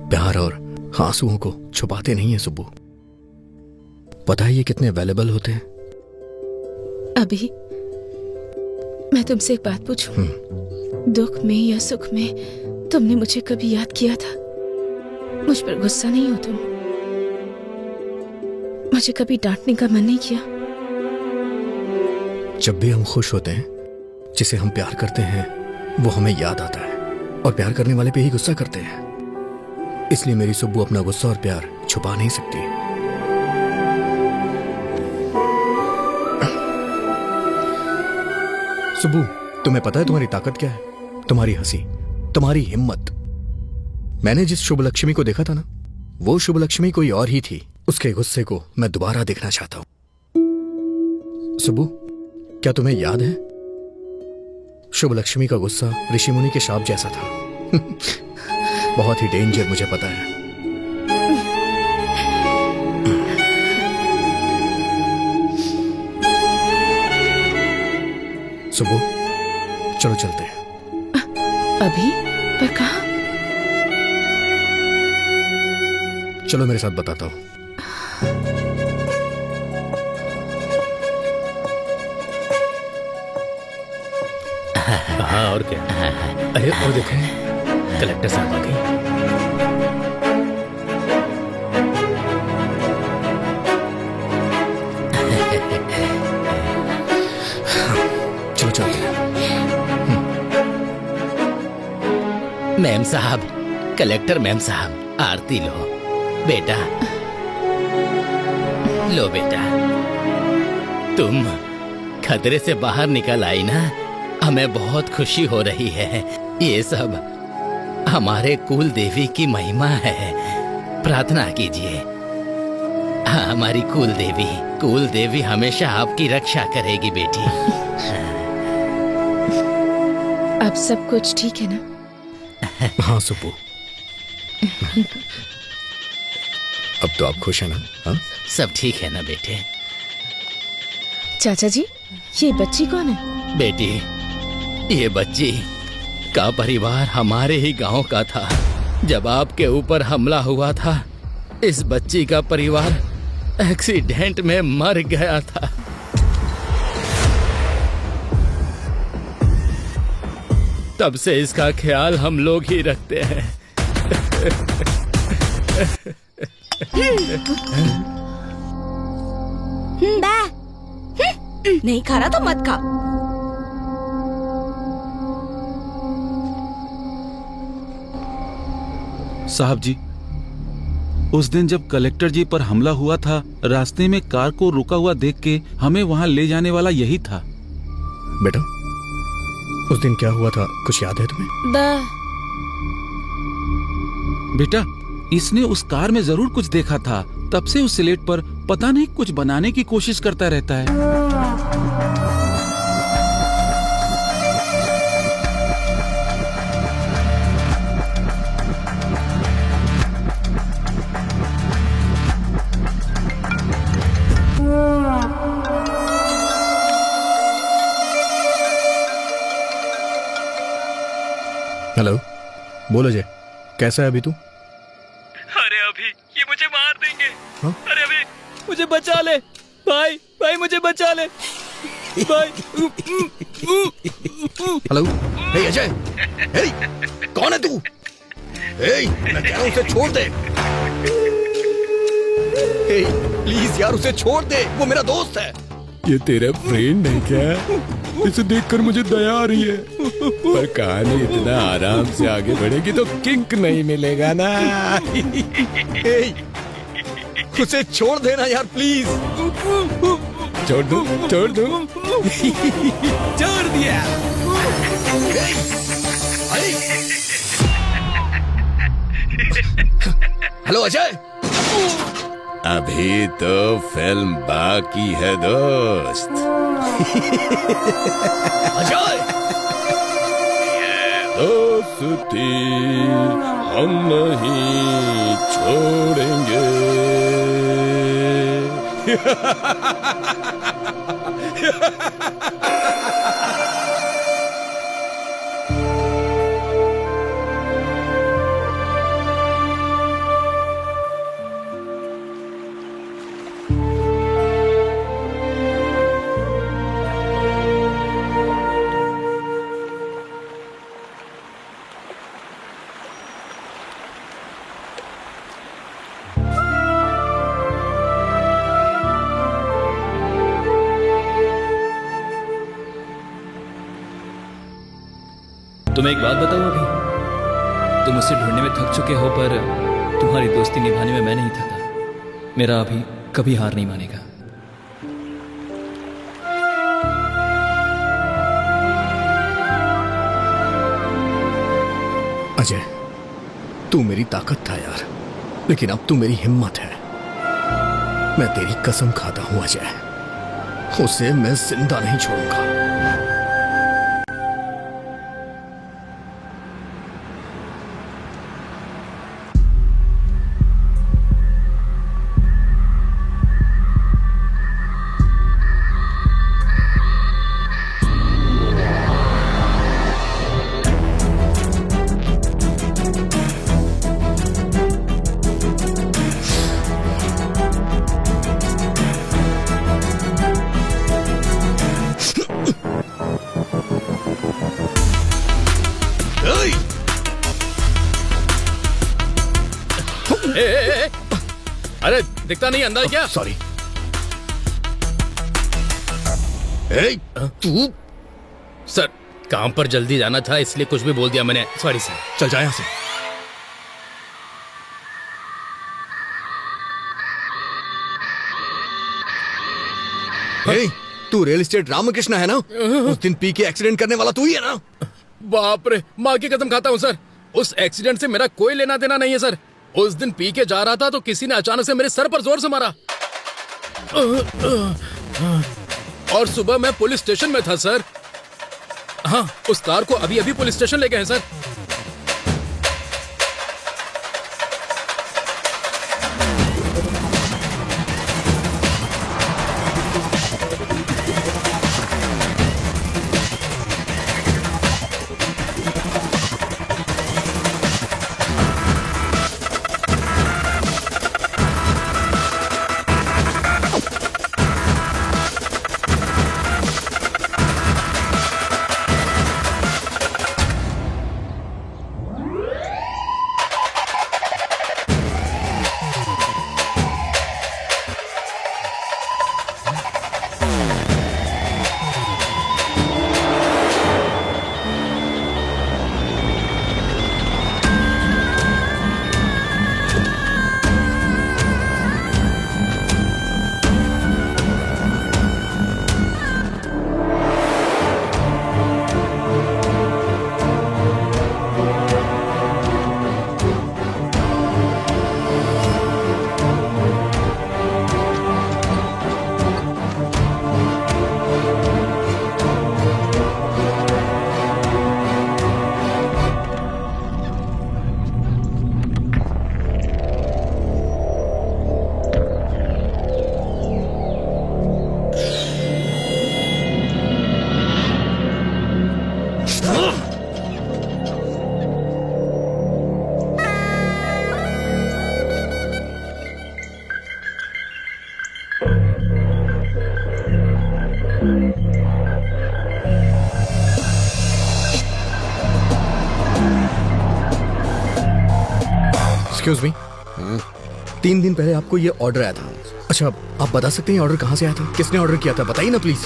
प्यार और आंसुओं को छुपाते नहीं है सुब्बू। पता है ये कितने वैल्यूएबल होते हैं? अभी मैं तुमसे एक बात पूछूं? दुख में या सुख में तुमने मुझे कभी याद किया था? मुझ पर गुस्सा नहीं हो तुम? मुझे कभी डांटने का मन नहीं किया? जब भी हम खुश होते हैं, जिसे हम प्यार करते हैं वो हमें याद आता है, और प्यार करने वाले पे ही गुस्सा करते हैं। इसलिए मेरी सुब्बू अपना गुस्सा और प्यार छुपा नहीं सकती। सुब्बू, तुम्हें पता है तुम्हारी ताकत क्या है? तुम्हारी हंसी, तुम्हारी हिम्मत। मैंने जिस शुभ लक्ष्मी को देखा था ना, वो शुभ लक्ष्मी कोई और ही थी। उसके गुस्से को मैं दोबारा देखना चाहता हूं। सुब्बू, क्या तुम्हें याद है शुभ लक्ष्मी का गुस्सा ऋषि मुनि के शाप जैसा था। बहुत ही डेंजर, मुझे पता है। सुबह चलो चलते हैं। अभी? पर कहाँ? चलो मेरे साथ बताता हूं। हाँ और क्या? अरे और देखो, कलेक्टर साहब आ गए। चलो चलते हैं। मैम साहब, कलेक्टर मैम साहब, आरती लो बेटा। लो बेटा, तुम खतरे से बाहर निकल आई ना, हमें बहुत खुशी हो रही है। ये सब हमारे कुल देवी की महिमा है। प्रार्थना कीजिए। हाँ, हमारी कुल देवी हमेशा आपकी रक्षा करेगी बेटी। अब सब कुछ ठीक है ना? हाँ सुब्बू, अब तो आप खुश हैं ना? हाँ? सब ठीक है ना बेटे? चाचा जी, ये बच्ची कौन है? बेटी, ये बच्ची का परिवार हमारे ही गांव का था। जब आपके ऊपर हमला हुआ था, इस बच्ची का परिवार एक्सीडेंट में मर गया था। तब से इसका ख्याल हम लोग ही रखते हैं। नहीं खा रहा तो मत खा। साहब जी, उस दिन जब कलेक्टर जी पर हमला हुआ था, रास्ते में कार को रुका हुआ देख के हमें वहां ले जाने वाला यही था। बेटा, उस दिन क्या हुआ था, कुछ याद है तुम्हें? बेटा, इसने उस कार में जरूर कुछ देखा था। तब से उस स्लेट पर पता नहीं कुछ बनाने की कोशिश करता रहता है। बोल अजय, कैसा है अभी तू? अरे अभी ये मुझे मार देंगे। हाँ? अरे अभी मुझे बचा ले भाई, भाई मुझे बचा ले भाई। हेलो, हे अजय, हे, कौन है तू? हे, मैं कह रहा हूं उसे छोड़ दे। हे, प्लीज यार उसे छोड़ दे, वो मेरा दोस्त है। ये तेरा फ्रेंड है क्या? इसे देखकर मुझे दया आ रही है, पर कहानी इतना आराम से आगे बढ़ेगी तो किंक नहीं मिलेगा ना। हे, उसे छोड़ देना यार प्लीज। छोड़ दो, छोड़ दो। छोड़ दिया। हेलो अजय। अभी तो फिल्म बाकी है दोस्त। अजय, दोस्ती हम नहीं छोड़ेंगे। तुम्हें एक बात बताऊं, अभी तुम मुझसे ढूंढने में थक चुके हो, पर तुम्हारी दोस्ती निभाने में मैं नहीं थका। मेरा अभी कभी हार नहीं मानेगा। अजय, तू मेरी ताकत था यार, लेकिन अब तू मेरी हिम्मत है। मैं तेरी कसम खाता हूं अजय, उसे मैं जिंदा नहीं छोड़ूंगा। अरे दिखता नहीं अंदर क्या? सॉरी। तू? सर काम पर जल्दी जाना था इसलिए कुछ भी बोल दिया मैंने, सॉरी सर। चल जा यहां से। तू रियल एस्टेट रामकृष्ण है ना? उस दिन पी के एक्सीडेंट करने वाला तू ही है ना? बाप रे, माँ की कसम खाता हूँ सर, उस एक्सीडेंट से मेरा कोई लेना देना नहीं है सर। उस दिन पी के जा रहा था तो किसी ने अचानक से मेरे सर पर जोर से मारा और सुबह मैं पुलिस स्टेशन में था सर। हाँ, उस कार को अभी अभी पुलिस स्टेशन ले गए हैं सर। एक्सक्यूज मी, 3 दिन पहले आपको ये ऑर्डर आया था। अच्छा, आप बता सकते हैं ऑर्डर कहाँ से आया था, किसने ऑर्डर किया था, बताइए ना प्लीज।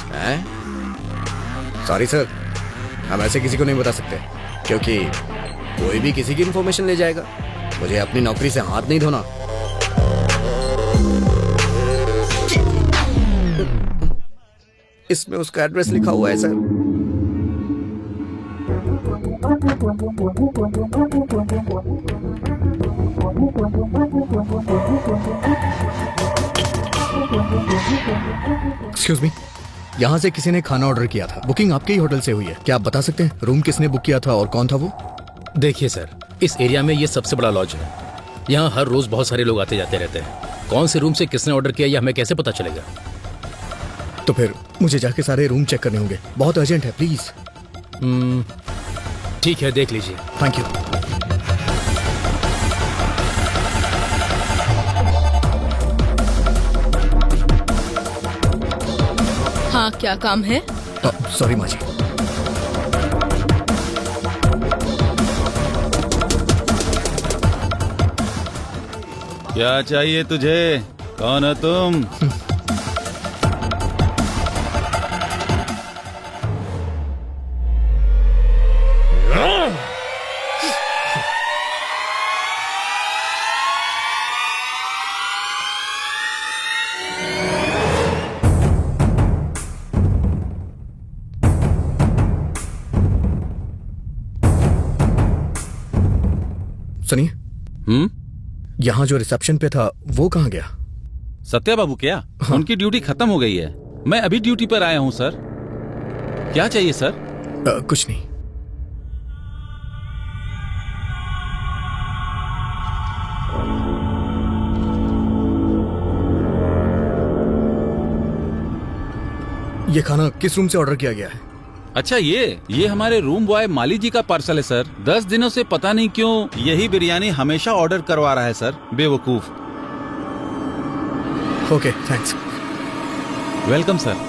सॉरी सर, हम ऐसे किसी को नहीं बता सकते, क्योंकि कोई भी किसी की इंफॉर्मेशन ले जाएगा। मुझे अपनी नौकरी से हाथ नहीं धोना। इसमें उसका एड्रेस लिखा हुआ है सर। एक्सक्यूज मी, यहाँ से किसी ने खाना ऑर्डर किया था। बुकिंग आपके ही होटल से हुई है, क्या आप बता सकते हैं रूम किसने बुक किया था और कौन था वो? देखिए सर, इस एरिया में ये सबसे बड़ा लॉज है। यहाँ हर रोज बहुत सारे लोग आते जाते रहते हैं। कौन से रूम से किसने ऑर्डर किया ये हमें कैसे पता चलेगा? तो फिर मुझे जाके सारे रूम चेक करने होंगे, बहुत अर्जेंट है, प्लीज। ठीक है, देख लीजिए। Thank you. हाँ, क्या काम है? सॉरी माँ जी। क्या चाहिए तुझे? कौन हो तुम? सुनिए, यहाँ जो रिसेप्शन पे था वो कहाँ गया? सत्या बाबू क्या? उनकी ड्यूटी खत्म हो गई है। मैं अभी ड्यूटी पर आया हूँ सर। क्या चाहिए सर? कुछ नहीं। ये खाना किस रूम से ऑर्डर किया गया है? अच्छा, ये हमारे रूम बॉय माली जी का पार्सल है सर। 10 दिनों से पता नहीं क्यों यही बिरयानी हमेशा ऑर्डर करवा रहा है सर, बेवकूफ। Okay, thanks. Welcome sir.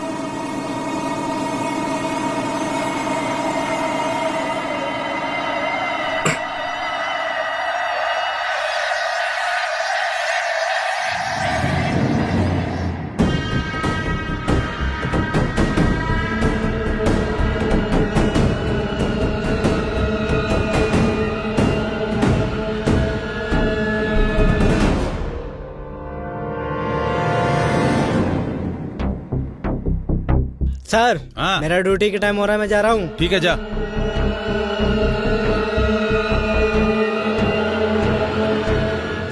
Sir, मेरा ड्यूटी का टाइम हो रहा है, मैं जा रहा हूँ। ठीक है, जा।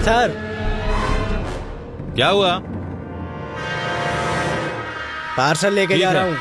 सर, क्या हुआ? पार्सल लेके जा रहा हूँ।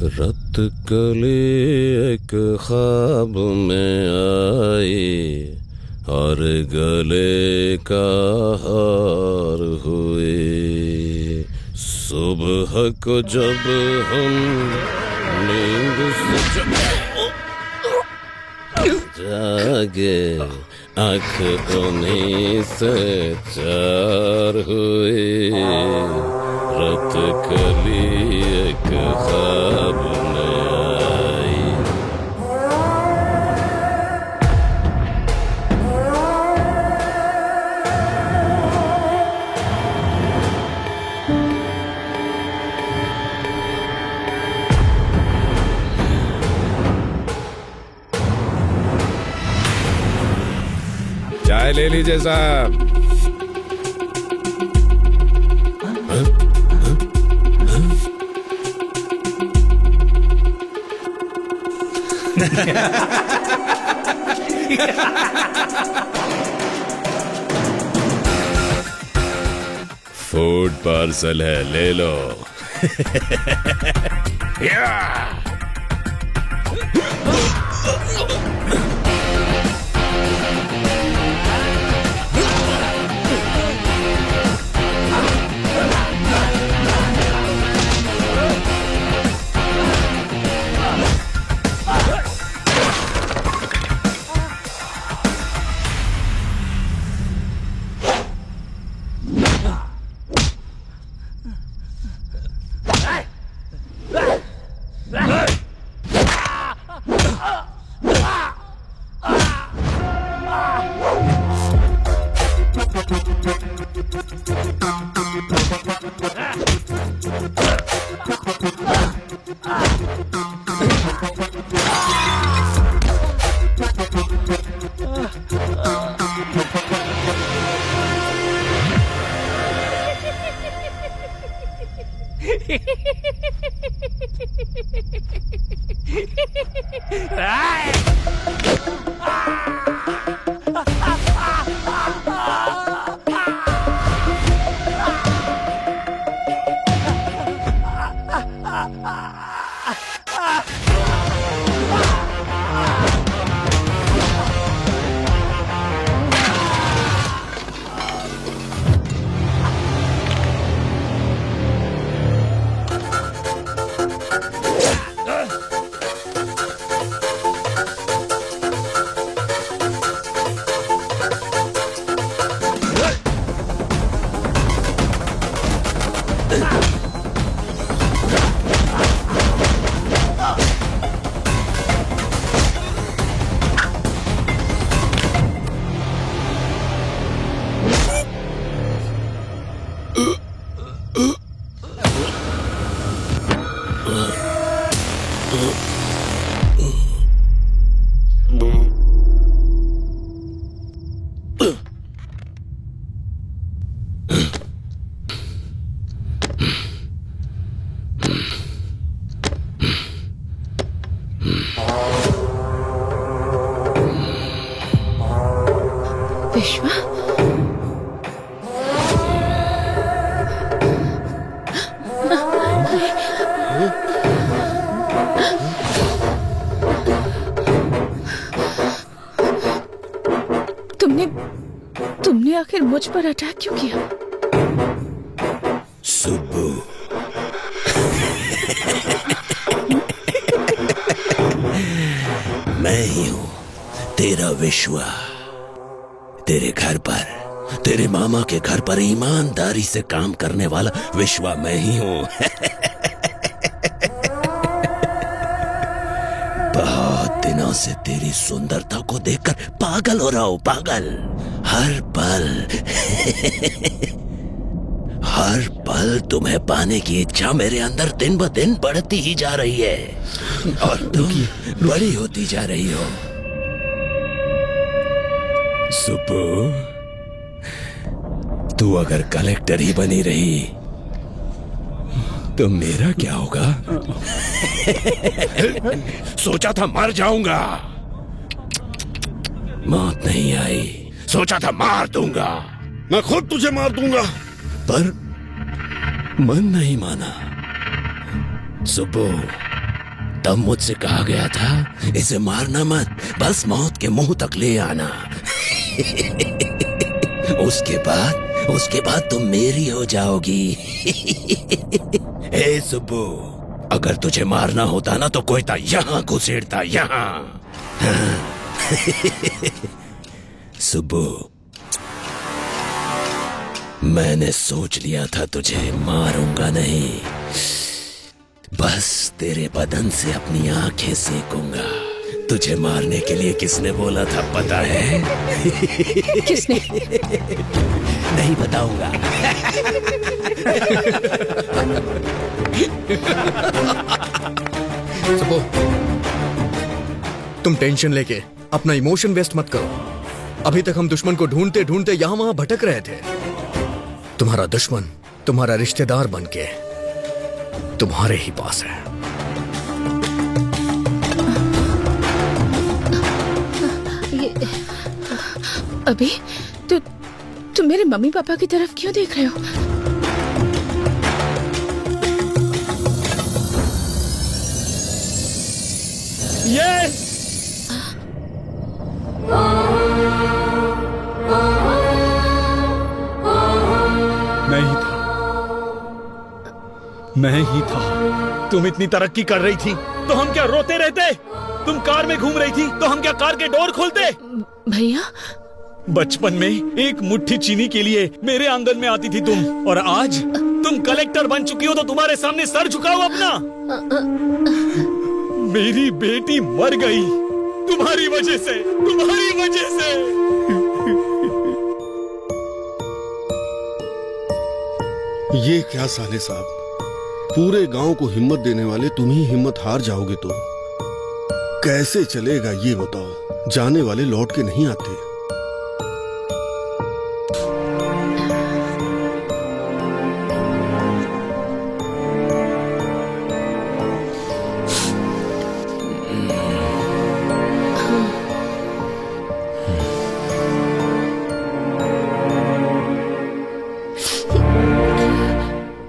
रत कले एक ख्वाब में आई और गले का हार हुए। सुबह को जब हम नींद से जागे आँख उन्हीं से चार हुए। रत कली एक ख्वाब में आई। चाय ले लीजिए साहब। फूड पार्सल है, ले लो। विश्वा, तुमने आखिर मुझ पर अटैक क्यों किया? सुब्बू, मैं ही हूं तेरा विश्वा। तेरे घर पर, तेरे मामा के घर पर ईमानदारी से काम करने वाला विश्वा मैं ही हूं। बहुत दिनों से तेरी सुंदरता को देखकर पागल हो रहा हूं, पागल। हर पल तुम्हें पाने की इच्छा मेरे अंदर दिन ब दिन बढ़ती ही जा रही है और तुम बड़ी होती जा रही हो। सुब्बू, तू अगर कलेक्टर ही बनी रही तो मेरा क्या होगा? सोचा था मर जाऊंगा, मौत नहीं आई। सोचा था मार दूंगा, मैं खुद तुझे मार दूंगा, पर मन नहीं माना। सुब्बू, तब मुझसे कहा गया था इसे मारना मत, बस मौत के मुंह तक ले आना। उसके बाद तुम मेरी हो जाओगी। ए सुब्बू, अगर तुझे मारना होता ना तो कोई था यहाँ घुसेड़ता, यहाँ। सुब्बू, मैंने सोच लिया था तुझे मारूंगा नहीं, बस तेरे बदन से अपनी आंखें सेकूंगा। तुझे मारने के लिए किसने बोला था पता है? किसने? नहीं बताऊंगा। सुबो, तुम टेंशन लेके अपना इमोशन वेस्ट मत करो। अभी तक हम दुश्मन को ढूंढते ढूंढते यहां वहां भटक रहे थे। तुम्हारा दुश्मन तुम्हारा रिश्तेदार बनके तुम्हारे ही पास है। अभी तुम मेरे मम्मी पापा की तरफ क्यों देख रहे हो? यस! मैं ही था। तुम इतनी तरक्की कर रही थी तो हम क्या रोते रहते? तुम कार में घूम रही थी तो हम क्या कार के डोर खोलते? भैया, बचपन में एक मुट्ठी चीनी के लिए मेरे आंगन में आती थी तुम, और आज तुम कलेक्टर बन चुकी हो तो तुम्हारे सामने सर झुकाओ अपना। मेरी बेटी मर गई तुम्हारी वजह से, तुम्हारी वजह से। ये क्या साले साहब, पूरे गांव को हिम्मत देने वाले तुम ही हिम्मत हार जाओगे तो कैसे चलेगा ये बताओ। जाने वाले लौट के नहीं आते।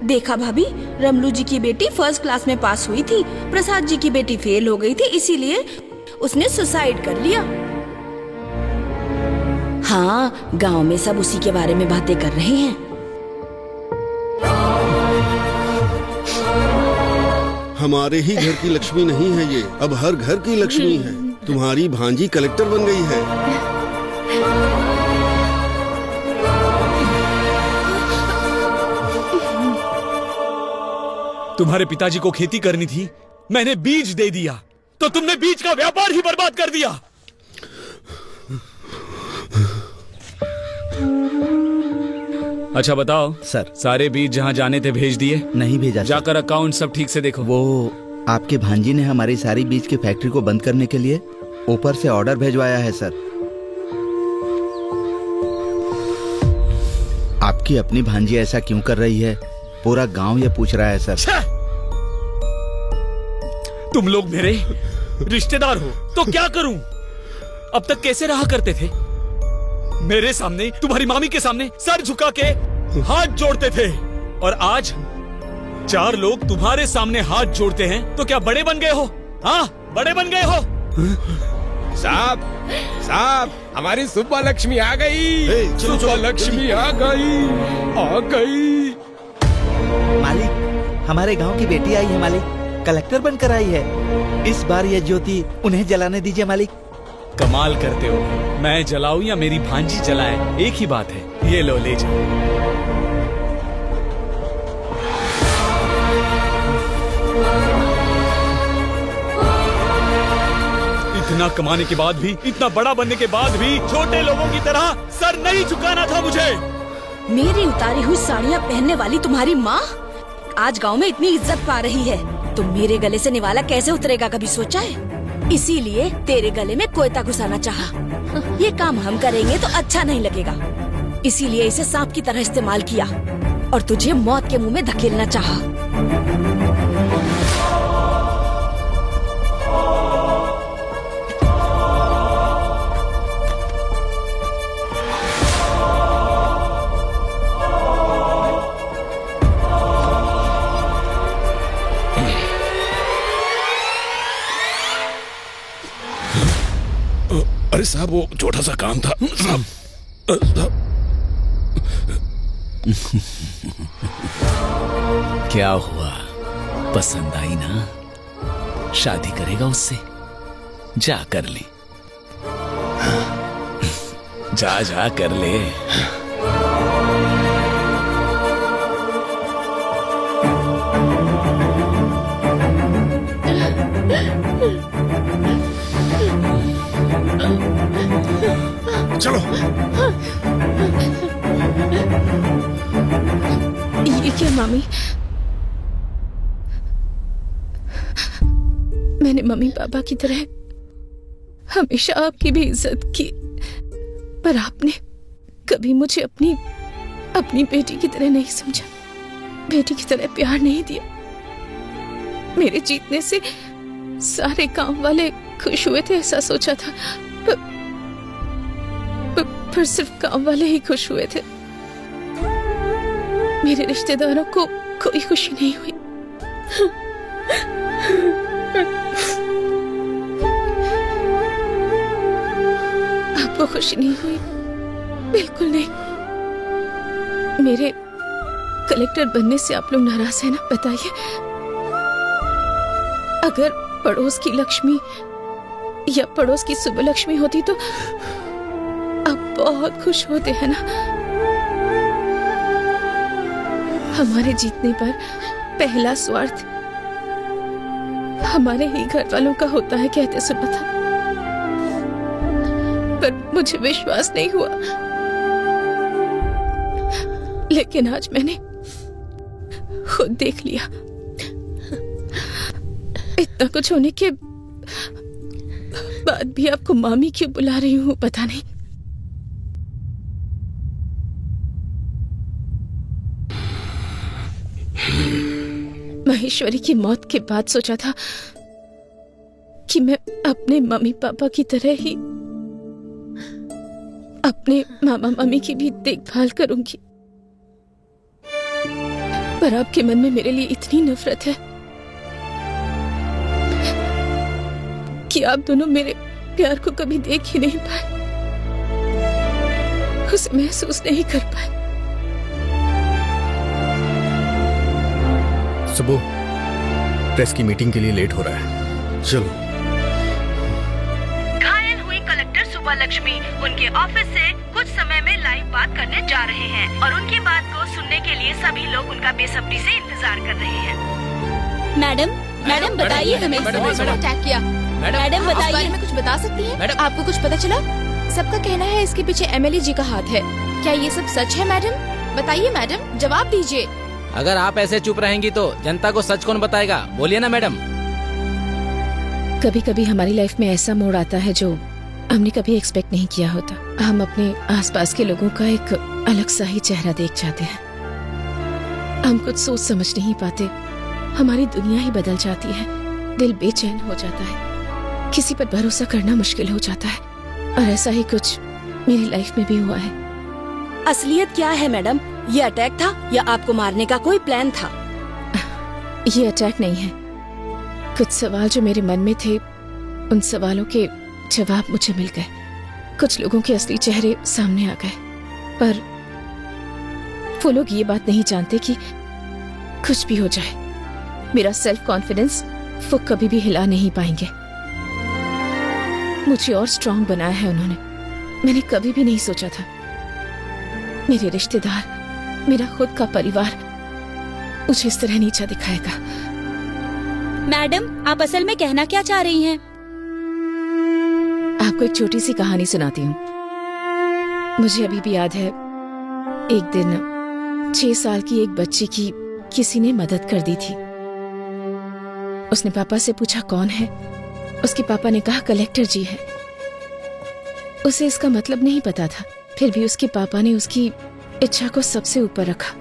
देखा भाभी, रमलू जी की बेटी फर्स्ट क्लास में पास हुई थी, प्रसाद जी की बेटी फेल हो गई थी, इसीलिए उसने सुसाइड कर लिया। हाँ, गांव में सब उसी के बारे में बातें कर रहे हैं। हमारे ही घर की लक्ष्मी नहीं है ये, अब हर घर की लक्ष्मी है। तुम्हारी भांजी कलेक्टर बन गई है। तुम्हारे पिताजी को खेती करनी थी, मैंने बीज दे दिया तो तुमने बीज का व्यापार ही बर्बाद कर दिया। अच्छा बताओ सर, सारे बीज जहाँ जाने थे भेज दिए? नहीं भेजा। जाकर अकाउंट सब ठीक से देखो। वो आपके भांजी ने हमारी सारी बीज की फैक्ट्री को बंद करने के लिए ऊपर से ऑर्डर भेजवाया है सर। आपकी अपनी भांजी ऐसा क्यों कर रही है, पूरा गांव ये पूछ रहा है सर। तुम लोग मेरे रिश्तेदार हो तो क्या करूं? अब तक कैसे रहा करते थे? मेरे सामने, तुम्हारी मामी के सामने सर झुका के हाथ जोड़ते थे, और आज 4 लोग तुम्हारे सामने हाथ जोड़ते हैं तो क्या बड़े बन गए हो? हाँ, बड़े बन गए हो? साहब, साहब, हमारी सुब्बा लक्ष्मी आ गई। सुब्बा लक्ष्मी आ गई, आ गई। मालिक, हमारे गांव की बेटी आई है मालिक, कलेक्टर बनकर आई है। इस बार ये ज्योति उन्हें जलाने दीजिए मालिक। कमाल करते हो, मैं जलाऊं या मेरी भांजी जलाए, एक ही बात है। ये लो, ले जाओ। इतना कमाने के बाद भी, इतना बड़ा बनने के बाद भी छोटे लोगों की तरह सर नहीं झुकाना था मुझे। मेरी उतारी हुई साड़ियाँ पहनने वाली तुम्हारी माँ आज गांव में इतनी इज्जत पा रही है, तो मेरे गले से निवाला कैसे उतरेगा, कभी सोचा है? इसीलिए तेरे गले में कोयता घुसाना चाहा। ये काम हम करेंगे तो अच्छा नहीं लगेगा, इसीलिए इसे सांप की तरह इस्तेमाल किया और तुझे मौत के मुंह में धकेलना चाहा। साहब वो छोटा सा काम था साहब। क्या हुआ, पसंद आई ना? शादी करेगा उससे? जा कर ले, जा जा कर ले। चलो। ये क्या मामी? मैंने मम्मी पापा की तरह हमेशा आपकी भी इज्जत की, पर आपने कभी मुझे अपनी बेटी की तरह नहीं समझा, बेटी की तरह प्यार नहीं दिया। मेरे जीतने से सारे गांव वाले खुश हुए थे ऐसा सोचा था, पर सिर्फ गांव वाले ही खुश हुए थे। मेरे रिश्तेदारों को कोई खुशी नहीं हुई। आपको खुशी नहीं हुई? बिल्कुल नहीं। मेरे कलेक्टर बनने से आप लोग नाराज हैं ना? बताइए। अगर पड़ोस की लक्ष्मी या पड़ोस की सुबह लक्ष्मी होती तो आप बहुत खुश होते हैं ना? हमारे जीतने पर पहला स्वार्थ हमारे ही घर वालों का होता है कहते सुना था, पर मुझे विश्वास नहीं हुआ। लेकिन आज मैंने खुद देख लिया। इतना कुछ होने के बाद भी आपको मामी क्यों बुला रही हूँ पता नहीं। महेश्वरी की मौत के बाद सोचा था कि मैं अपने मम्मी पापा की तरह ही अपने मामा मम्मी की भी देखभाल करूंगी, पर आपके मन में मेरे लिए इतनी नफरत है कि आप दोनों मेरे प्यार को कभी देख ही नहीं पाए, उसे महसूस नहीं कर पाए। सुबह प्रेस की मीटिंग के लिए लेट हो रहा है, चलो। घायल हुई कलेक्टर सुबह लक्ष्मी उनके ऑफिस से कुछ समय में लाइव बात करने जा रहे हैं और उनकी बात को सुनने के लिए सभी लोग उनका बेसब्री से इंतजार कर रहे हैं। मैडम बताइए हमें अटैक किया। मैडम बताइए, बारे में कुछ बता सकती हैं? आपको कुछ पता चला? सबका कहना है इसके पीछे एमएलए जी का हाथ है, क्या ये सब सच है? मैडम बताइए, मैडम जवाब दीजिए। अगर आप ऐसे चुप रहेंगी तो जनता को सच कौन बताएगा? बोलिए ना मैडम। कभी कभी हमारी लाइफ में ऐसा मोड़ आता है जो हमने कभी एक्सपेक्ट नहीं किया होता। हम अपने आसपास के लोगों का एक अलग सा ही चेहरा देख जाते हैं। हम कुछ सोच समझ नहीं पाते, हमारी दुनिया ही बदल जाती है, दिल बेचैन हो जाता है, किसी पर भरोसा करना मुश्किल हो जाता है। और ऐसा ही कुछ मेरी लाइफ में भी हुआ है। असलियत क्या है मैडम? ये अटैक था या आपको मारने का कोई प्लान था? ये अटैक नहीं है। कुछ सवाल जो मेरे मन में थे, उन सवालों के जवाब मुझे मिल गए। कुछ लोगों के असली चेहरे सामने आ गए, पर वो लोग ये बात नहीं जानते कि कुछ भी हो जाए, मेरा सेल्फ कॉन्फिडेंस वो कभी भी हिला नहीं पाएंगे। मुझे और स्ट्रांग बनाया है उन्होंने। मैंने कभी भी नहीं सोचा था मेरे रिश्तेदार, मेरा खुद का परिवार मुझे इस तरह नीचा दिखाएगा। मैडम आप असल में कहना क्या चाह रही हैं? आपको एक छोटी सी कहानी सुनाती हूँ। मुझे अभी भी याद है, एक दिन 6 साल की एक बच्ची की किसी ने मदद कर दी थी। उसने पापा से पूछा कौन है। उसके पापा ने कहा कलेक्टर जी है। उसे इसका मतलब नहीं पता था, फिर भी उसके पापा ने उसकी इच्छा को सबसे ऊपर रखा।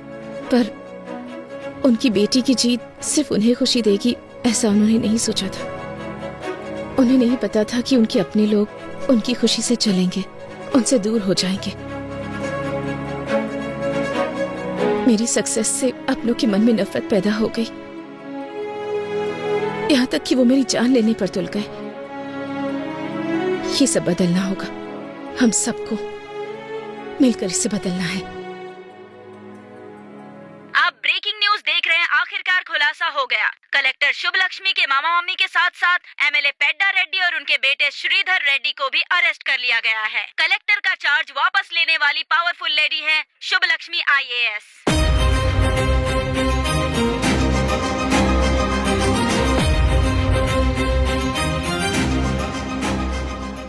पर उनकी बेटी की जीत सिर्फ उन्हें खुशी देगी ऐसा उन्होंने नहीं सोचा था। उन्हें नहीं पता था कि उनके अपने लोग उनकी खुशी से चलेंगे, उनसे दूर हो जाएंगे। मेरी सक्सेस से अपनों के मन में नफरत पैदा हो गई, यहाँ तक कि वो मेरी जान लेने पर तुल गए। ये सब बदलना होगा। हम सबको मिलकर इसे बदलना है। आप ब्रेकिंग न्यूज देख रहे हैं। आखिरकार खुलासा हो गया। कलेक्टर शुभ लक्ष्मी के मामा मम्मी के साथ साथ एमएलए पेड्डा रेड्डी और उनके बेटे श्रीधर रेड्डी को भी अरेस्ट कर लिया गया है। कलेक्टर का चार्ज वापस लेने वाली पावरफुल लेडी है शुभ लक्ष्मी IAS।